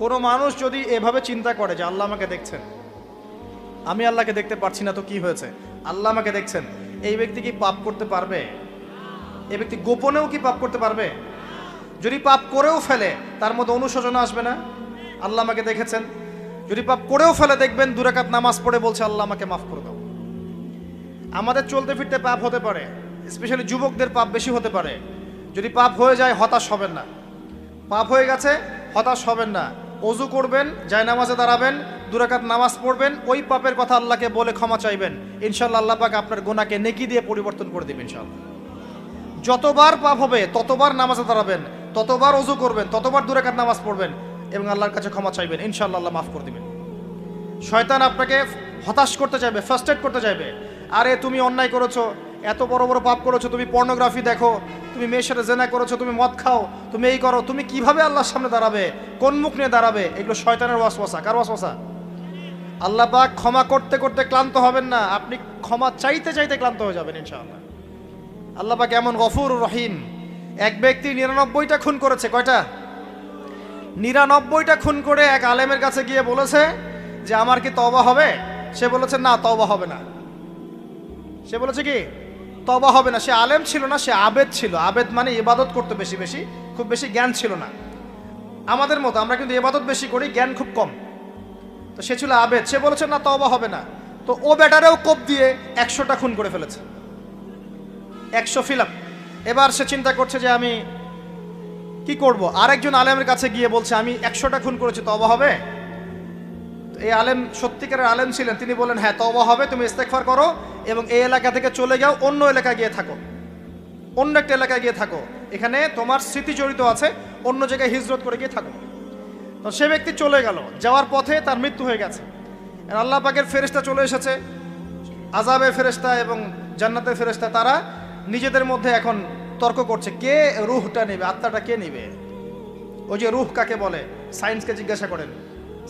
কোনো মানুষ যদি এভাবে চিন্তা করে যে আল্লাহ আমাকে দেখছেন, আমি আল্লাহকে দেখতে পারছি না, তো কি হয়েছে, আল্লাহ আমাকে দেখছেন, এই ব্যক্তি কি পাপ করতে পারবে? এই ব্যক্তি গোপনেও কি পাপ করতে পারবে? যদি পাপ করেও ফেলে তার মধ্যে অনুশোচনা আসবে না? আল্লাহ আমাকে দেখেছেন। যদি পাপ করেও ফেলে দেখবেন 2 রাকাত নামাজ পড়ে বলছে আল্লাহ আমাকে মাফ করে দাও। আমাদের চলতে ফিরতে পাপ হতে পারে, স্পেশালি যুবকদের পাপ বেশি হতে পারে। যদি পাপ হয়ে যায় হতাশ হবেন না। পাপ হয়ে গেছে হতাশ হবেন না। ওযু করবেন, জায়নামাজে দাঁড়াবেন, 2 রাকাত নামাজ পড়বেন, ওই পাপের কথা আল্লাহকে বলে ক্ষমা চাইবেন। ইনশাআল্লাহ আল্লাহ পাক আপনার গুনাহকে নেকি দিয়ে পরিবর্তন করে দিবেন ইনশাআল্লাহ। যতবার পাপ হবে ততবার নামাজে দাঁড়াবেন, ততবার ওযু করবেন, ততবার 2 রাকাত নামাজ পড়বেন এবং আল্লাহর কাছে ক্ষমা চাইবেন। ইনশাআল্লাহ আল্লাহ মাফ করে দিবেন। শয়তান আপনাকে হতাশ করতে চাইবে, ফার্স্ট্রেট করতে চাইবে। আরে তুমি অন্যায় করেছো, এত বড় বড় পাপ করেছো, তুমি পর্নোগ্রাফি দেখো, তুমি মেয়ের সাথে জেনা করেছো, তুমি মদ খাও, তুমি এই করো, তুমি কিভাবে আল্লাহর সামনে দাঁড়াবে, কোন মুখ নিয়ে দাঁড়াবে? এগুলো শয়তানের ওয়াসওয়াসা। কার ওয়াসওয়াসা? আল্লাহ পাক ক্ষমা করতে করতে ক্লান্ত হবেন না, আপনি ক্ষমা চাইতে চাইতে ক্লান্ত হয়ে যাবেন ইনশাআল্লাহ। আল্লাহ পাক এমন গফুর রহিম। এক ব্যক্তি 99টা খুন করেছে। কয়টা? 99টা খুন করে এক আলেমের কাছে গিয়ে বলেছে যে আমার কি তওবা হবে? সে বলেছে না, তওবা হবে না। সে বলেছে কি তওবা হবে না। সে আলেম ছিল না, সে আবেদ ছিল। আবেদ মানে ইবাদত করতে বেশি বেশি, খুব বেশি জ্ঞান ছিল না। আমাদের মতো আমরা কিন্তু ইবাদত বেশি করি, জ্ঞান খুব কম। তো সে ছিল আবেদ, সে বলেছে না তওবা হবে না। তো ও বেটারেও কোপ দিয়ে 100টা খুন করে ফেলেছে, 100 ফিল আপ। এবার সে চিন্তা করছে যে আমি কি করব। আরেকজন আলেমের কাছে গিয়ে বলছে আমি 100টা খুন করেছি, তওবা হবে? এই আলেম সত্যিকারের আলেম ছিলেন, তিনি বলেন হ্যাঁ তওবা হবে, তুমি ইস্তেগফার করো এবং এই এলাকা থেকে চলে যাও, অন্য এলাকায় গিয়ে থাকো, অন্য একটা এলাকায় গিয়ে থাকো, এখানে তোমার স্মৃতি জড়িত আছে, অন্য জায়গায় হিজরত করে গিয়ে থাকো। তো সে ব্যক্তি চলে গেল, যাওয়ার পথে তার মৃত্যু হয়ে গেছে। আল্লাহ পাকের ফেরেশতা চলে এসেছে, আযাবের ফেরেশতা এবং জান্নাতের ফেরেশতা, তারা নিজেদের মধ্যে এখন তর্ক করছে কে রূহটা নেবে, আত্মাটা কে নেবে। ওই যে রূহ কাকে বলে, সায়েন্সকে জিজ্ঞাসা করেন,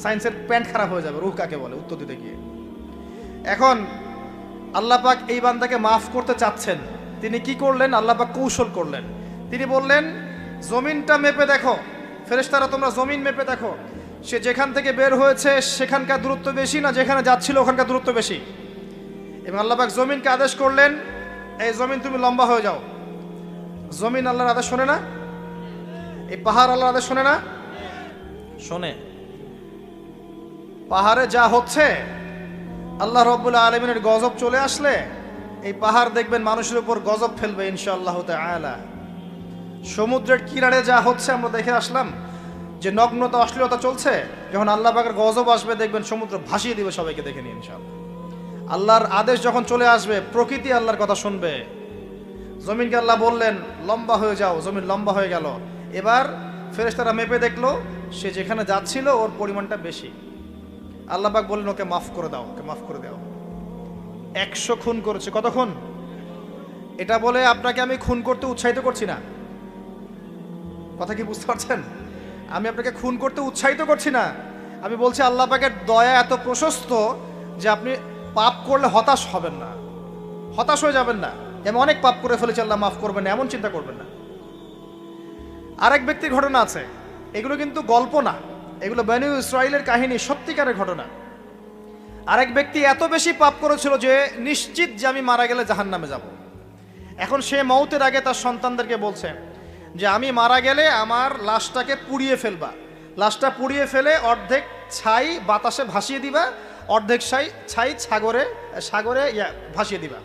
সায়েন্সের প্যান্ট খারাপ হয়ে যাবে, রূহ কাকে বলে উত্তর দিতে গিয়ে। এখন আল্লাহ পাক এই বান্দাকে মাফ করতে চাচ্ছেন, তিনি কি করলেন? আল্লাহ পাক কৌশল করলেন। তিনি বললেন জমিনটা মেপে দেখো, ফেরেশতারা তোমরা জমিন মেপে দেখো, সে যেখান থেকে বের হয়েছে সেখানকার দূরত্ব বেশি না যেখানে যাচ্ছিল ওখানকার দূরত্ব বেশি। এবং আল্লাহ পাক জমিনকে আদেশ করলেন এই জমিন তুমি লম্বা হয়ে যাও। জমিন আল্লাহর আদেশ শোনে না? এই পাহাড় আল্লাহর আদেশ শোনে না? শোনে। পাহাড়ে যা হচ্ছে, আল্লাহ রাব্বুল আলামিনের গজব চলে আসলে এই পাহাড় দেখবেন মানুষের উপর গজব ফেলবে ইনশাআল্লাহ তাআলা। সমুদ্রের কিনারে যা হচ্ছে আমরা দেখে আসলাম যে নগ্নতা অশ্লীলতা চলছে, যখন আল্লাহ পাকের গজব আসবে দেখবেন সমুদ্র ভাসিয়ে দিবে সবাইকে, দেখে নিন ইনশাআল্লাহ। আল্লাহর আদেশ যখন চলে আসবে প্রকৃতি আল্লাহর কথা শুনবে। জমিনকে আল্লাহ বললেন লম্বা হয়ে যাও, জমিন লম্বা হয়ে গেল। এবার ফেরেশতারা মেপে দেখলো সে যেখানে যাচ্ছিল ওর পরিমাণটা বেশি। আল্লাহ পাক বললেন ওকে মাফ করে দাও, ওকে মাফ করে দাও। 100 খুন করেছে। কত খুন? এটা বলে আপনাকে আমি খুন করতে উৎসাহিত করছি না, কথা কি বুঝতে পারছেন? আমি আপনাকে খুন করতে উৎসাহিত করছি না। আমি বলছি আল্লাহ পাকের দয়া এত প্রশস্ত যে আপনি পাপ করলে হতাশ হবেন না, হতাশ হয়ে যাবেন না। আমি অনেক পাপ করে ফেলেছি, আল্লাহ মাফ করবেন না, এমন চিন্তা করবেন না। আরেক ব্যক্তির ঘটনা আছে, এগুলো কিন্তু গল্প না, এগুলো বনী ইসরাইলের কাহিনী, সত্যিকারের ঘটনা। আরেক ব্যক্তি এত বেশি পাপ করেছিল যে নিশ্চিত যে আমি মারা গেলে জাহান্নামে যাব। এখন সে মওতের আগে তার সন্তানদেরকে বলছে যে আমি মারা গেলে আমার লাশটাকে পুড়িয়ে ফেলবা, লাশটা পুড়িয়ে ফেলে অর্ধেক ছাই বাতাসে ভাসিয়ে দিবা, অর্ধেক ছাই সাগরে ভাসিয়ে দিবা,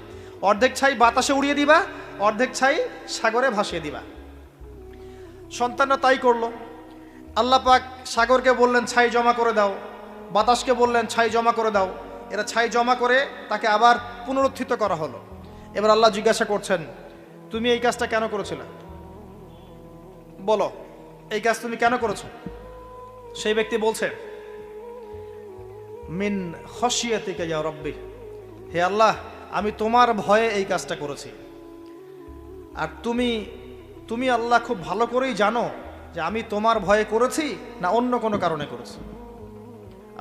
অর্ধেক ছাই বাতাসে উড়িয়ে দিবা, অর্ধেক ছাই সাগরে ভাসিয়ে দিবা। সন্তানরা তাই করলো। আল্লাহ পাক সাগরকে বললেন ছাই জমা করে দাও, বাতাসকে বললেন ছাই জমা করে দাও। এরা ছাই জমা করে তাকে আবার পুনরুত্থিত করা হলো। এবার আল্লাহ জিজ্ঞাসা করছেন তুমি এই কাজটা কেন করেছিলে, বলো এই কাজ তুমি কেন করেছো? সেই ব্যক্তি বলছে মিন খশিয়াতিকা ইয়া রাব্বি, হে আল্লাহ আমি তোমার ভয়ে এই কাজটা করেছি। আর তুমি আল্লাহ খুব ভালো করেই জানো যে আমি তোমার ভয়ে করেছি না অন্য কোনো কারণে করেছি।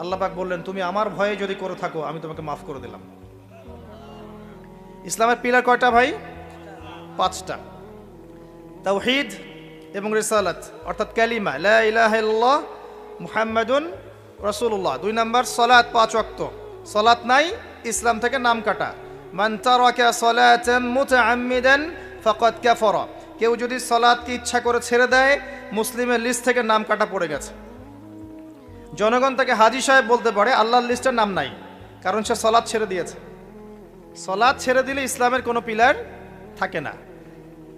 আল্লাহ পাক বললেন তুমি আমার ভয়ে যদি করে থাকো আমি তোমাকে মাফ করে দিলাম। ইসলামের পিলার কয়টা ভাই? 5টা। তাওহীদ এবং রিসালাত, অর্থাৎ কালিমা লা ইলাহা ইল্লাল্লাহ মুহাম্মাদুন রাসূলুল্লাহ। 2 নাম্বার সালাত 5 ওয়াক্ত, সালাত নাই ইসলাম থেকে নাম কাটা। মান তারাকা সালাতান মুতাআম্মিদান ফাকাদ কাফারা, কেউ যদি সালাতকে ইচ্ছা করে ছেড়ে দেয় মুসলিমের লিস্ট থেকে নাম কাটা পড়ে গেছে। জনগণ তাকে হাজী সাহেব বলতে পারে, আল্লাহর লিস্টের নাম নাই, কারণ সে সালাত ছেড়ে দিয়েছে। সালাত ছেড়ে দিলে ইসলামের কোনো পিলার থাকে না।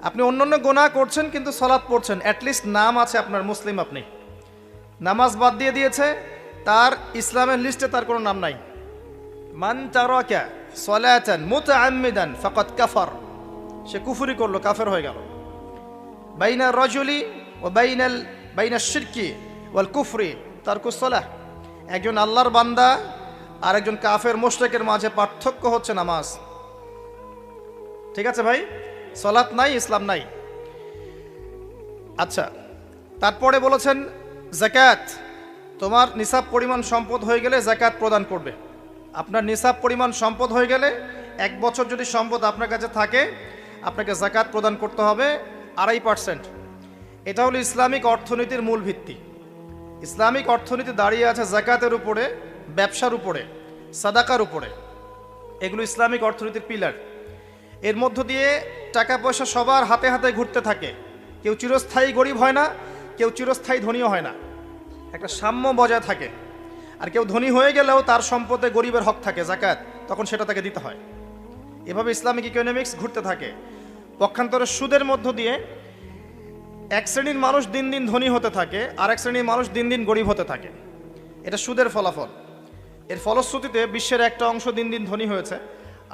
আপনি অন্যান্য গুনাহ করছেন কিন্তু সালাত পড়ছেন, অ্যাটলিস্ট নাম আছে আপনার, মুসলিম আপনি। নামাজ বাদ দিয়ে দিয়েছে, তার ইসলামের লিস্টে তার কোনো নাম নাই। মান তারাকা সালাতান মুতাআম্মিদান ফাকাদ কাফার, সে কুফরি করলো, কাফের হয়ে গেল। বাইনা রাজুলি ওয়া বাইনা শিরকি ওয়াল কুফরি তারকুস সালাহ, একজন আল্লাহর বান্দা আর একজন কাফের মুশরিকের মাঝে পার্থক্য হচ্ছে নামাজ। ঠিক আছে ভাই, সালাত নাই, ইসলাম নাই। আচ্ছা, তারপরে বলেছেন যাকাত, তোমার নিসাব পরিমাণ সম্পদ হয়ে গেলে যাকাত প্রদান করবে। আপনার নিসাব পরিমাণ সম্পদ হয়ে গেলে 1 বছর যদি সম্পদ আপনার কাছে থাকে, আপনাকে যাকাত প্রদান করতে হবে 2.5%। এটা হলো ইসলামিক অর্থনীতির মূল ভিত্তি। ইসলামিক অর্থনীতি দাঁড়িয়ে আছে যাকাতের উপরে, ব্যবসার উপরে, সাদাকার উপরে। এগুলো ইসলামিক অর্থনীতির পিলার। এর মধ্য দিয়ে টাকা পয়সা সবার হাতে হাতে ঘুরতে থাকে। কেউ চিরস্থায়ী গরিব হয় না, কেউ চিরস্থায়ী ধনীও হয় না, একটা সাম্য বজায় থাকে। আর কেউ ধনী হয়ে গেলেও তার সম্পদে গরিবের হক থাকে, যাকাত, তখন সেটা তাকে দিতে হয়। এভাবে ইসলামিক ইকোনমিক্স ঘুরতে থাকে। পক্ষান্তরে সুদের মধ্য দিয়ে এক শ্রেণীর মানুষ দিন দিন ধনী হতে থাকে, আর এক শ্রেণীর মানুষ দিন দিন গরিব হতে থাকে। এটা সুদের ফলাফল। এর ফলশ্রুতিতে বিশ্বের একটা অংশ দিন দিন ধনী হয়েছে,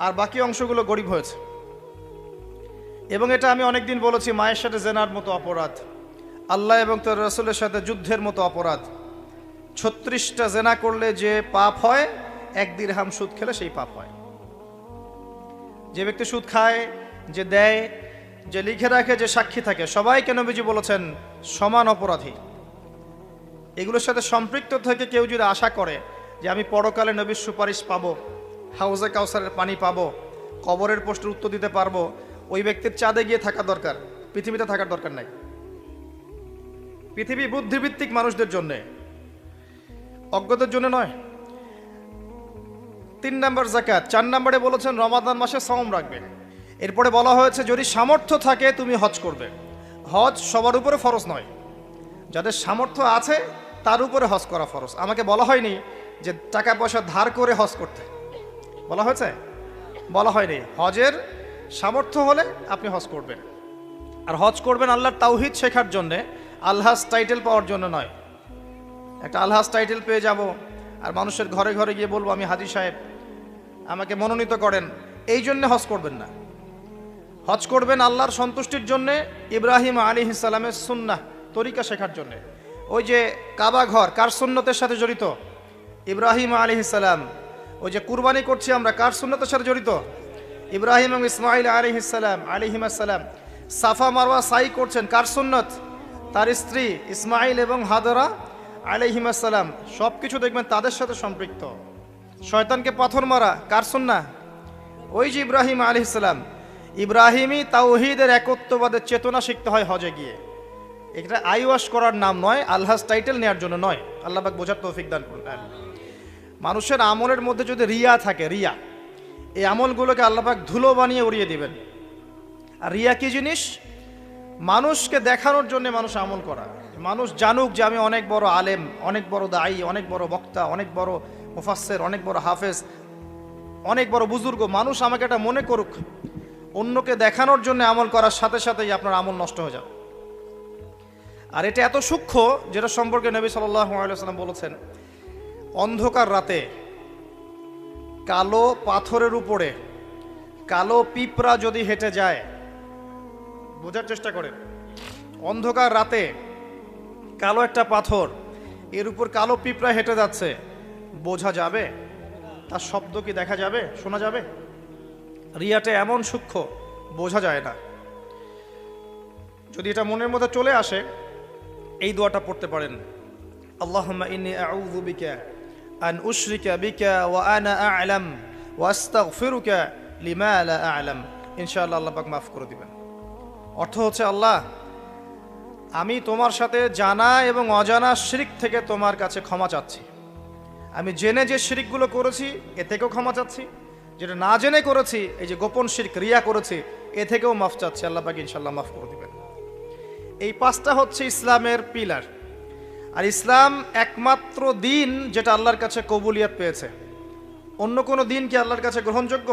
আর বাকি অংশগুলো গরিব হয়েছে। এবং এটা আমি অনেকদিন বলেছি, মায়ের সাথে জেনার মতো অপরাধ, আল্লাহ এবং তার রাসূলের সাথে যুদ্ধের মতো অপরাধ। 36টা জেনা করলে যে পাপ হয়, 1 দিরহাম সুদ খেলে সেই পাপ হয়। যে ব্যক্তি সুদ খায়, যে দেয়, যে লিখে রাখে, যে সাক্ষী থাকে, সবাইকে নবীজি বলেছেন সমান অপরাধী। এগুলোর সাথে সম্পৃক্ত থেকে কেউ যদি আশা করে যে আমি পরকালে নবীর সুপারিশ পাবো, হাউজে কাউসারের পানি পাবো, কবরের প্রশ্নের উত্তর দিতে পারবো, ওই ব্যক্তির চাঁদে গিয়ে থাকা দরকার, পৃথিবীতে থাকার দরকার নাই। পৃথিবী বুদ্ধিভিত্তিক মানুষদের জন্য, অজ্ঞদের জন্য নয়। 3 নাম্বার যাকাত। 4 নম্বরে বলেছেন রমাদান মাসে সওম রাখবে। এরপরে বলা হয়েছে যদি সামর্থ্য থাকে তুমি হজ করবে। হজ সবার উপরে ফরজ নয়, যাদের সামর্থ্য আছে তার উপরে হজ করা ফরজ। আমাকে বলা হয়নি যে টাকা পয়সা ধার করে হজ করতে, বলা হয়েছে? বলা হয়নি। হজের সামর্থ্য হলে আপনি হজ করবেন। আর হজ করবেন আল্লাহর তাওহীদ শেখার জন্যে, আলহাজ টাইটেল পাওয়ার জন্য নয়। একটা আলহাজ টাইটেল পেয়ে যাব আর মানুষের ঘরে ঘরে গিয়ে বলবো আমি হাজী সাহেব, আমাকে মনোনীত করেন, এই জন্য হজ করবেন না। হজ করবেন আল্লাহর সন্তুষ্টির জন্যে, ইব্রাহিম আলাইহিস সালামের সুন্নাহ তরিকা শেখার জন্যে। ওই যে কাবা ঘর কার সুন্নতের সাথে জড়িত? ইব্রাহিম আলাইহিস সালাম। ওই যে কুরবানি করছি আমরা কার সুন্নতের সাথে জড়িত? ইব্রাহিম এবং ইসমাইল আলাইহিস সালাম। সাফা মারওয়া সাই করছেন কার সুন্নত? তার স্ত্রী ইসমাইল এবং হাজরা আলাইহিস সালাম। সব কিছু দেখবেন তাদের সাথে সম্পৃক্ত। শয়তানকে পাথর মারা কার সুন্নাহ? ওই যে ইব্রাহিম আলাইহিস সালাম। ইব্রাহিমী তাওহীদের একত্ববাদের চেতনা শিখতে হয় হজে গিয়ে। এটা আইওয়াশ করার নাম নয়, আলহাজ টাইটেল নেওয়ার জন্য নয়। আল্লাহ পাক বোঝার তৌফিক দান করুন। মানুষের আমলের মধ্যে যদি রিয়া থাকে, রিয়া, এই আমলগুলোকে আল্লাহ পাক ধুলো বানিয়ে উড়িয়ে দিবেন। আর রিয়া কি জিনিস? মানুষকে দেখানোর জন্য মানুষ আমল করা, মানুষ জানুক যে আমি অনেক বড় আলেম, অনেক বড় দায়ী, অনেক বড় বক্তা, অনেক বড় মুফাসসির, অনেক বড় হাফেজ, অনেক বড় বুজুর্গ। মানুষ আমাকে এটা মনে করুক। অন্যকে দেখানোর জন্য আমল করার সাথে সাথেই আপনার আমল নষ্ট হয়ে যাবে। আর এটা এত সূক্ষ্ম, যেটা সম্পর্কে নবী সাল্লাল্লাহু আলাইহি ওয়াসাল্লাম বলেছেন, অন্ধকার রাতে কালো পাথরের উপরে কালো পিঁপড়া যদি হেঁটে যায়, বোঝার চেষ্টা করেন, অন্ধকার রাতে কালো একটা পাথর, এর উপর কালো পিঁপড়া হেঁটে যাচ্ছে, বোঝা যাবে? তার শব্দ কি দেখা যাবে, শোনা যাবে? রিয়াটা এমন সূক্ষ্ম, বোঝা যায় না। যদি এটা মনের মধ্যে চলে আসে, এই দোয়াটা পড়তে পারেন, আল্লাহুম্মা ইন্নী আউযু বিকা আন উশরিকা বিকা ওয়া আনা আ'লাম ওয়া আস্তাগফিরুকা লিমা লা আ'লাম। ইনশাআল্লাহ আল্লাহ পাক মাফ করে দিবেন। অর্থ হচ্ছে, আল্লাহ, আমি তোমার সাথে জানা এবং অজানা শিরক থেকে তোমার কাছে ক্ষমা চাচ্ছি। আমি জেনে যে শিরকগুলো করেছি এ থেকেও ক্ষমা চাচ্ছি, যেটা না জেনে করেছি, এই যে গোপন শিরক রিয়া করেছি, এ থেকেও মাফ চাচ্ছি। আল্লাহ পাক ইনশাআল্লাহ মাফ করে দিবেন। এই পাঁচটা হচ্ছে ইসলামের পিলার। আর ইসলাম একমাত্র দিন যেটা আল্লাহর কাছে কবুলিয়ত পেয়েছে। অন্য কোনো দিন কি আল্লাহর কাছে গ্রহণযোগ্য?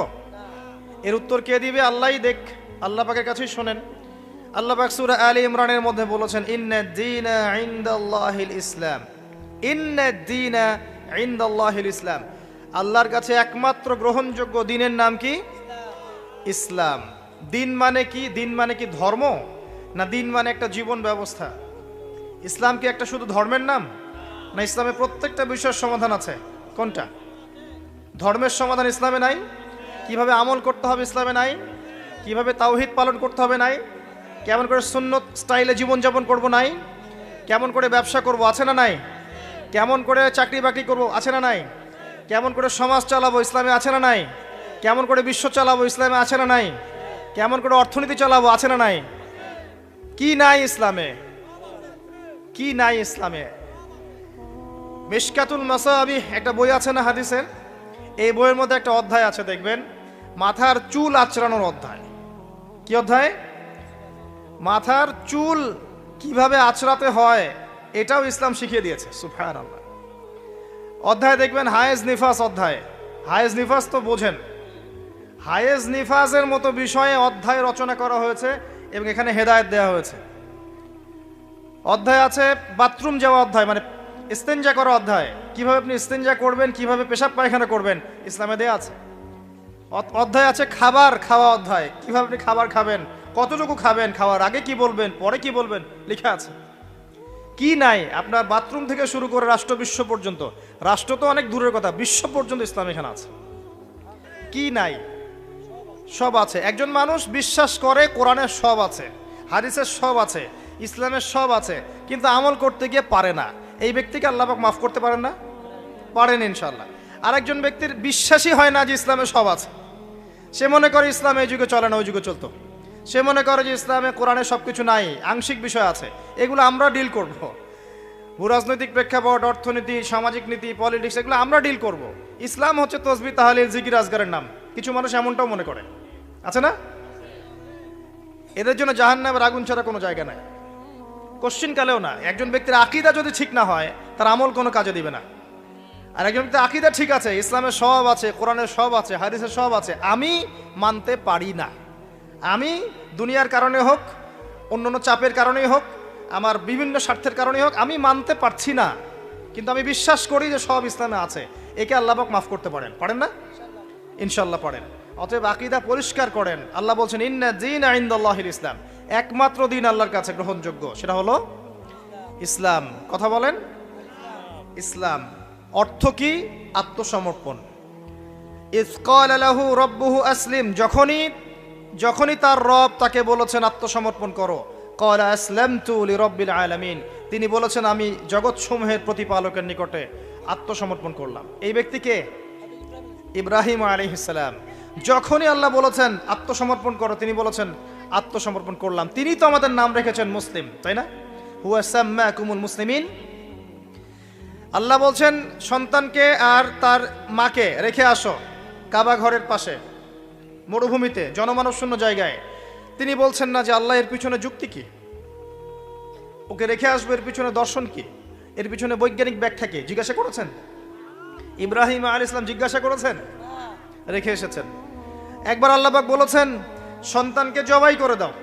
এর উত্তর কে দিবে? আল্লাহই দেখ, আল্লাহ পাকের কাছেই শোনেন। আল্লাহ পাক সূরা আলী ইমরানের মধ্যে বলেছেন, ইন্নাদ-দীনা ইনদাল্লাহিল ইসলাম, ইন্নাদ-দীনা ইনদাল্লাহিল ইসলাম। আল্লাহর কাছে একমাত্র গ্রহণযোগ্য দিনের নাম কি? ইসলাম। দিন মানে কি? দিন মানে কি ধর্ম, না দিন মানে একটা জীবন ব্যবস্থা? ইসলাম কি একটা শুধু ধর্মের নাম, না ইসলামে প্রত্যেকটা বিষয়ের সমাধান আছে? কোনটা? ধর্মের সমাধান ইসলামে নাই? কিভাবে আমল করতে হবে ইসলামে নাই? কিভাবে তাওহীদ পালন করতে হবে নাই? কেমন করে সুন্নত স্টাইলে জীবনযাপন করব নাই? কেমন করে ব্যবসা করব আছে না নাই? কেমন করে চাকরি বাকরি করব আছে না নাই? কেমন করে সমাজ চালাবো ইসলামে আছে না নাই? কেমন করে বিশ্ব চালাবো ইসলামে আছে না নাই? কেমন করে অর্থনীতি চালাবো আছে না নাই? কি নাই ইসলামে? কি নাই ইসলামে? মিশকাতুল মাসাবিহ একটা বই আছে না হাদিসের, এই বইয়ের মধ্যে একটা অধ্যায় আছে, দেখবেন মাথার চুল আঁচড়ানোর অধ্যায়। কি অধ্যায়? মাথার চুল কিভাবে আঁচড়াতে হয় এটাও ইসলাম শিখিয়ে দিয়েছে। সুবহানাল্লাহ। অধ্যায় দেখবেন হায়েজ নিফাস অধ্যায়। হায়েজ নিফাস তো বোঝেন, হায়েজ নিফাসের মতো বিষয়ে অধ্যায় রচনা করা হয়েছে এবং এখানে হেদায়েত দেওয়া হয়েছে। অধ্যায় আছে বাথরুম যাওয়া অধ্যায়, মানে ইস্তেঞ্জা করা অধ্যায়, কিভাবে আপনি ইস্তেঞ্জা করবেন, কিভাবে পেশাব পায়খানা করবেন ইসলামে দেয়া আছে। অধ্যায় আছে খাবার খাওয়া অধ্যায়, কিভাবে আপনি খাবার খাবেন, কতটুকু খাবেন, খাওয়ার আগে কি বলবেন, পরে কি বলবেন লেখা আছে। কি নাই? আপনার বাথরুম থেকে শুরু করে রাষ্ট্র বিশ্ব পর্যন্ত, রাষ্ট্র তো অনেক দূরের কথা, বিশ্ব পর্যন্ত ইসলাম এখানে আছে। কি নাই? সব আছে। একজন মানুষ বিশ্বাস করে কোরআনের সব আছে, হাদিসের সব আছে, ইসলামের সব আছে, কিন্তু আমল করতে গিয়ে পারে না। এই ব্যক্তিকে আল্লাহ পাক মাফ করতে পারেন না? পারেন ইনশাআল্লাহ। আরেকজন ব্যক্তির বিশ্বাসই হয় না যে ইসলামে সব আছে, সে মনে করে ইসলাম এই যুগে চলে না ওই যুগে চলতো, সে মনে করে যে ইসলামে কোরআনে সব কিছু নাই, আংশিক বিষয় আছে, এগুলো আমরা ডিল করব। ভূরাজনৈতিক প্রেক্ষাপট, অর্থনীতি, সামাজিক নীতি, পলিটিক্স, এগুলো আমরা ডিল করব। ইসলাম হচ্ছে তসবিহ, তাহলিল, জিকির, আজগারের নাম। কিছু মানুষ এমনটাও মনে করে, আছে না? এদের জন্য জাহান্নামের আগুন ছাড়া কোনো জায়গা নাই, কোশ্চিন কালেও না। একজন ব্যক্তির আকীদা যদি ঠিক না হয় তার আমল কোনো কাজে দিবে না। আর একজন ব্যক্তির আকীদা ঠিক আছে, ইসলামের সব আছে, কোরআনের সব আছে, হাদিসের সব আছে, আমি মানতে পারি না, আমি দুনিয়ার কারণে হোক, অন্যান্য চাপের কারণেই হোক, আমার বিভিন্ন স্বার্থের কারণেই হোক, আমি মানতে পারছি না, কিন্তু আমি বিশ্বাস করি যে সব ইসলামে আছে, একে আল্লাহ পাক মাফ করতে পারেন। পারেন না? ইনশাআল্লাহ পারেন। অতএব আকীদা পরিষ্কার করেন। আল্লাহ বলছেন ইন্নাদ-দীনা ইনদাল্লাহিল ইসলাম, একমাত্র দিন আল্লাহর কাছে গ্রহণযোগ্য সেটা হলো ইসলাম। কথা বলেন। ইসলাম অর্থ কি? আত্মসমর্পণ। ইয ক্বালা লাহু রাব্বুহু আসলিম, যখনই তার রব তাকে বলেছেন আত্মসমর্পণ করো, ক্বালা আসলামতু লিরাব্বিল আলামিন, তিনি বলেছেন আমি জগৎসমূহের প্রতিপালকের নিকটে আত্মসমর্পণ করলাম। এই ব্যক্তিকে ইব্রাহিম আলাইহিস সালাম। যখনই আল্লাহ বলেছেন আত্মসমর্পণ করো, তিনি বলেছেন আত্মসমর্পণ করলাম। তিনি তো আমাদের নাম রেখেছেন মুসলিম, তাই না? হুয়া সাম্মাকুমুল মুসলিমিন। আল্লাহ বলছেন সন্তানকে আর তার মাকে রেখে আসো কাবা ঘরের পাশে, মরুভূমিতে, জনমানব শূন্য জায়গায়। তিনি বলছেন না যে আল্লাহ এর পিছনে যুক্তি কি, ওকে রেখে আসবো, এর পিছনে দর্শন কি, এর পিছনে বৈজ্ঞানিক ব্যাখ্যা কি? জিজ্ঞাসা করেছেন? ইব্রাহিম আলাইহিস সালাম জিজ্ঞাসা করেছেন? রেখে এসেছেন। একবার আল্লাহ পাক বলেছেন সন্তানকে জবাই করে দাও,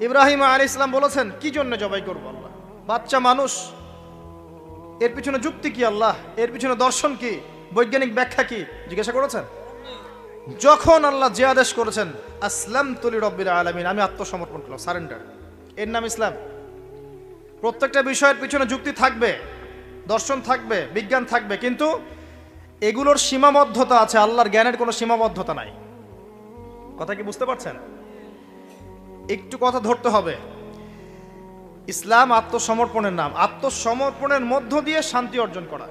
ইব্রাহিম আলাইহিস সালাম বলেছেন কি জন্য জবাই করবো আল্লাহ, বাচ্চা মানুষ, এর পিছনে যুক্তি কি আল্লাহ, এর পিছনে দর্শন কি, বৈজ্ঞানিক ব্যাখ্যা কি? জিজ্ঞাসা করেছেন? যখন আল্লাহ যে আদেশ করেছেন আসলামতু লিরাব্বিল আলামিন, আমি আত্মসমর্পণ করলাম, সারেন্ডার, এর নাম ইসলাম। প্রত্যেকটা বিষয়ের পিছনে যুক্তি থাকবে, দর্শন থাকবে, বিজ্ঞান থাকবে, কিন্তু এগুলোর সীমাবদ্ধতা আছে, আল্লাহর জ্ঞানের কোনো সীমাবদ্ধতা নাই। কথা কি বুঝতে পারছেন? একটু কথা ধরতে হবে। ইসলাম আত্মসমর্পণের নাম। আত্মসমর্পণের মধ্য দিয়ে শান্তি অর্জন করা।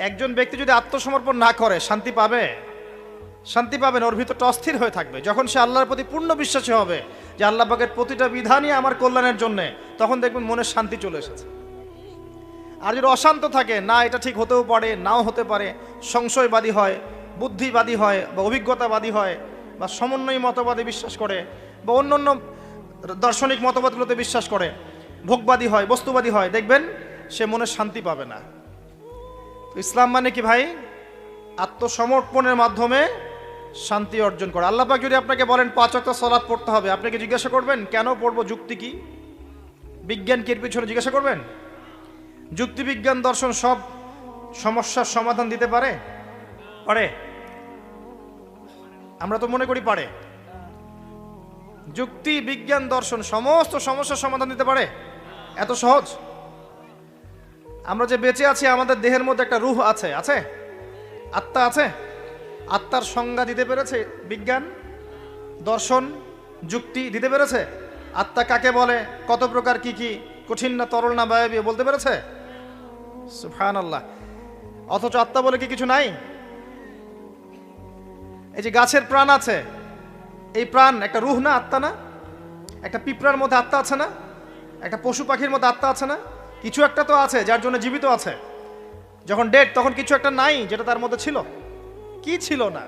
একজন ব্যক্তি যদি আত্মসমর্পণ না করে শান্তি পাবে? শান্তি পাবে না, ওর ভিতরটা অস্থির হয়ে থাকবে। যখন সে আল্লাহর প্রতি পূর্ণ বিশ্বাসী হবে যে আল্লাহ পাকের প্রতিটা বিধানই আমার কল্যাণের জন্য, তখন দেখবেন মনের শান্তি চলে এসেছে। আর যদি অশান্ত থাকে, না এটা ঠিক হতেও পারে, নাও হতে পারে, সংশয়বাদী হয়, বুদ্ধিবাদী হয়, বা অভিজ্ঞতাবাদী হয়, বা সমন্বয়ী মতবাদে বিশ্বাস করে, বা অন্য অন্য দার্শনিক মতবাদগুলোতে বিশ্বাস করে, ভোগবাদী হয়, বস্তুবাদী হয়, দেখবেন সে মনে শান্তি পাবে না। ইসলাম মানে কি ভাই? আত্মসমর্পণের মাধ্যমে শান্তি অর্জন করা। আল্লাহ পাক যদি আপনাকে বলেন 5 ওয়াক্ত সালাত পড়তে হবে, আপনাকে জিজ্ঞাসা করবেন কেন পড়বো, যুক্তি কি? বিজ্ঞান কি এর পিছনে জিজ্ঞাসা করবেন? যুক্তি বিজ্ঞান দর্শন সব সমস্যার সমাধান দিতে পারে? পারে? আমরা তো মনে করি পারে। যুক্তি বিজ্ঞান দর্শন সমস্ত সমস্যার সমাধান দিতে পারে? এত সহজ? আমরা যে বেঁচে আছি, আমাদের দেহের মধ্যে একটা রূহ আছে, আছে আত্মা আছে। আত্মার সংজ্ঞা দিতে পেরেছে বিজ্ঞান, দর্শন, যুক্তি দিতে পেরেছে? আত্মা কাকে বলে, কত প্রকার, কি কি, কঠিন না তরল না বায়বীয় বলতে পেরেছে? সুবহানাল্লাহ। অথচ আত্মা বলে কি কিছু নাই? এই যে গাছের প্রাণ আছে, এই প্রাণ একটা রূহ না, আত্মা না? একটা পিঁপড়ার মধ্যে আত্মা আছে না? একটা পশু পাখির মধ্যে আত্মা আছে না? কিছু একটা তো আছে যার জন্য জীবিত আছে। যখন ডেড তখন কিছু একটা নাই যেটা তার মধ্যে ছিল। কি ছিল না?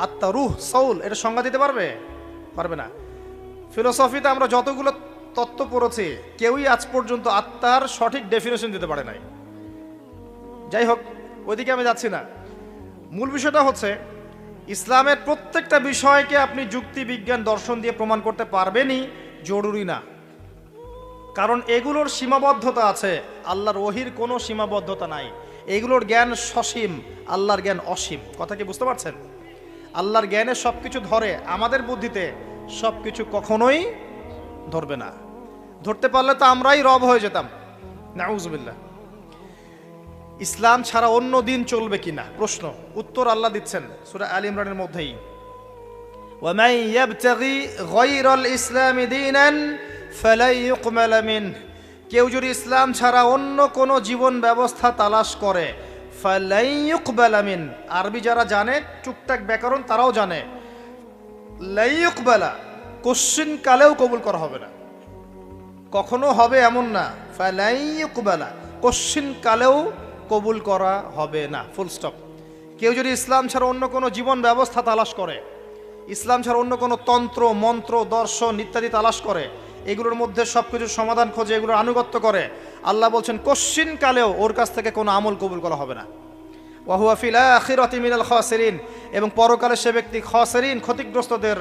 আত্মা, রূহ, সৌল, এটা সংজ্ঞা দিতে পারবে? পারবে না। ফিলোসফিতে আমরা যতগুলো তত্ত্ব পড়েছি, কেউই আজ পর্যন্ত আত্মার সঠিক ডেফিনেশন দিতে পারে নাই। যাই হোক, ওইদিকে আমি যাচ্ছি না। মূল বিষয়টা হচ্ছে, ইসলামের প্রত্যেকটা বিষয়কে আপনি যুক্তি বিজ্ঞান দর্শন দিয়ে প্রমাণ করতে পারবেনই, জরুরি না। কারণ এগুলোর সীমাবদ্ধতা আছে, আল্লাহর ওহির কোনো সীমাবদ্ধতা নাই। এগুলোর জ্ঞান সসীম, আল্লাহর জ্ঞান অসীম। কথা কি বুঝতে পারছেন? আল্লাহর জ্ঞানে সবকিছু ধরে, আমাদের বুদ্ধিতে সবকিছু কখনোই ধরবে না। ধরতে পারলে তো আমরাই রব হয়ে যেতাম, নাউজুবিল্লাহ। ইসলাম ছাড়া অন্য দিন চলবে কিনা প্রশ্ন, উত্তর আল্লাহ দিচ্ছেন সূরা আলে ইমরানের মধ্যেই। ওয়ামাই ইয়াবতাগি গায়রাল ইসলামি দীনান ফালাই ইউকবাল মিনহু, কেউ যদি ইসলাম ছাড়া অন্য কোনো জীবন ব্যবস্থা তালাশ করে, ফালাই ইউকবাল মিনহু, আরবি যারা জানে টুকটাক ব্যাকরণ তারাও জানে, লাই ইউকবালা, কোশ্চিন কালেও কবুল করা হবে না। কখনো হবে এমন না, ফালাই ইউকবালা, কোশ্চিন কালেও কবুল করা হবে না, ফুল স্টপ। কেউ যদি ইসলাম ছাড়া অন্য কোনো জীবন ব্যবস্থা তালাশ করে, ইসলাম ছাড়া অন্য কোনো তন্ত্র মন্ত্র দর্শন ইত্যাদি তালাশ করে, এগুলোর মধ্যে সব কিছুর সমাধান খোঁজে, এগুলোর আনুগত্য করে, আল্লাহ বলছেন কোশ্চিন কালেও ওর কাছ থেকে কোনো আমল কবুল করা হবে না। ওয়া হুয়া ফিল আখিরাতি মিনাল খাসিরিন, এবং পরকালে সে ব্যক্তি খাসিরিন, ক্ষতিগ্রস্তদের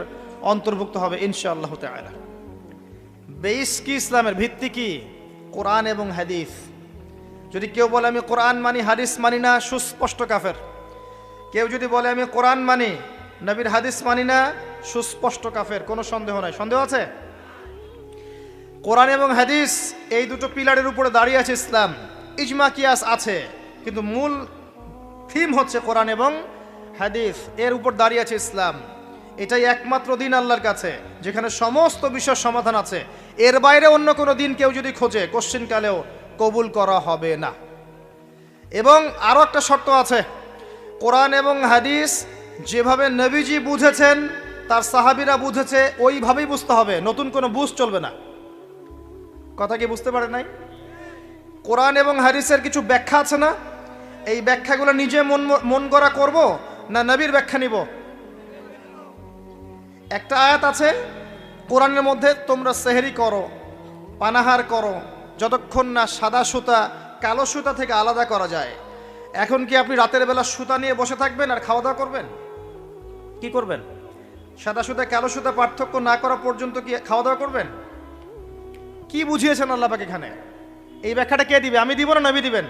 অন্তর্ভুক্ত হবে ইনশাআল্লাহ তাআলা। বেস কি ইসলামের? ভিত্তি কি? কোরআন এবং হাদিস। যদি কেউ বলে আমি কোরআন মানি হাদিস মানি না, সুস্পষ্ট কাফের। কেউ যদি বলে আমি কোরআন মানি নবীর হাদিস মানি না, সুস্পষ্ট কাফের, কোনো সন্দেহ নাই। সন্দেহ আছে? কোরআন এবং হাদিস এই দুটো পিলারের উপরে দাঁড়িয়ে আছে ইসলাম। ইজমা কিয়াস আছে, কিন্তু মূল থিম হচ্ছে কোরআন এবং হাদিস, এর উপর দাঁড়িয়ে আছে ইসলাম। এটাই একমাত্র দিন আল্লাহর কাছে যেখানে সমস্ত বিষয়ের সমাধান আছে। এর বাইরে অন্য কোনো দিন কেউ যদি খোঁজে, কোশ্চিন কালেও কবুল করা হবে না। এবং আরও একটা শর্ত আছে, কোরআন এবং হাদিস যেভাবে নবীজি বুঝেছেন, তার সাহাবীরা বুঝেছে, ওইভাবেই বুঝতে হবে, নতুন কোনো বুঝ চলবে না। কথা কি বুঝতে পারে নাই? কোরআন এবং হাদিসের কিছু ব্যাখ্যা আছে না, এই ব্যাখ্যাগুলো নিজে মন গড়া করব না নবীর ব্যাখ্যা নিব? একটা আয়াত আছে কোরআনের মধ্যে, তোমরা সেহরি করো, পানাহার করো, যতক্ষণ না সাদা সুতা কালো সুতা থেকে আলাদা করা যায়। এখন কি আপনি রাতের বেলা সুতা নিয়ে বসে থাকবেন আর খাওয়া দাওয়া করবেন? কি করবেন? সাদা সুতা কালো সুতা পার্থক্য না করা পর্যন্ত কি খাওয়া দাওয়া করবেন? কি বুঝিয়েছেন আল্লাহ পাক এখানে? এই ব্যাখ্যাটা কে দিবে? আমি দিব না নবী দিবেন?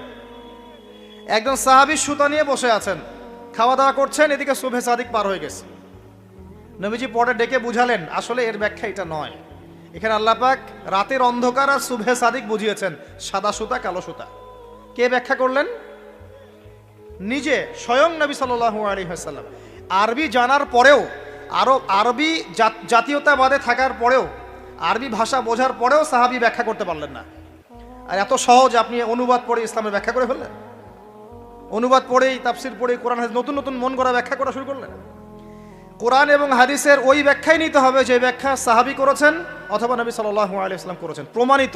একজন সাহাবী সুতা নিয়ে বসে আছেন, খাওয়া দাওয়া করছেন, এদিকে সুবহে সাদিক পার হয়ে গেছে। নবীজি পরে ডেকে বুঝালেন আসলে এর ব্যাখ্যা এটা নয়। এখানে আল্লাহ পাক রাতের অন্ধকার আর সুবহে সাদিক বুঝিয়েছেন, সাদা সুতা কালো সুতা। কে ব্যাখ্যা করলেন? নিজে স্বয়ং নবী সাল্লাল্লাহু আলাইহি ওয়াসাল্লাম। আরবি জানার পরেও, আরবি জাতীয়তাবাদে থাকার পরেও, আরবি ভাষা বোঝার পরেও সাহাবী ব্যাখ্যা করতে পারলেন না। আর এত সহজ আপনি অনুবাদ পড়ে ইসলামের ব্যাখ্যা করে ফেললেন। অনুবাদ পড়েই, তাফসির পড়েই, কোরআন হাদিস নতুন নতুন মন গড়া ব্যাখ্যা করা শুরু করলেন। কোরআন এবং হাদিসের ওই ব্যাখ্যাই নিতে হবে যে ব্যাখ্যা সাহাবী করেছেন অথবা নবী সাল্লাল্লাহু আলাইহি ওয়াসাল্লাম করেছেন, প্রমাণিত।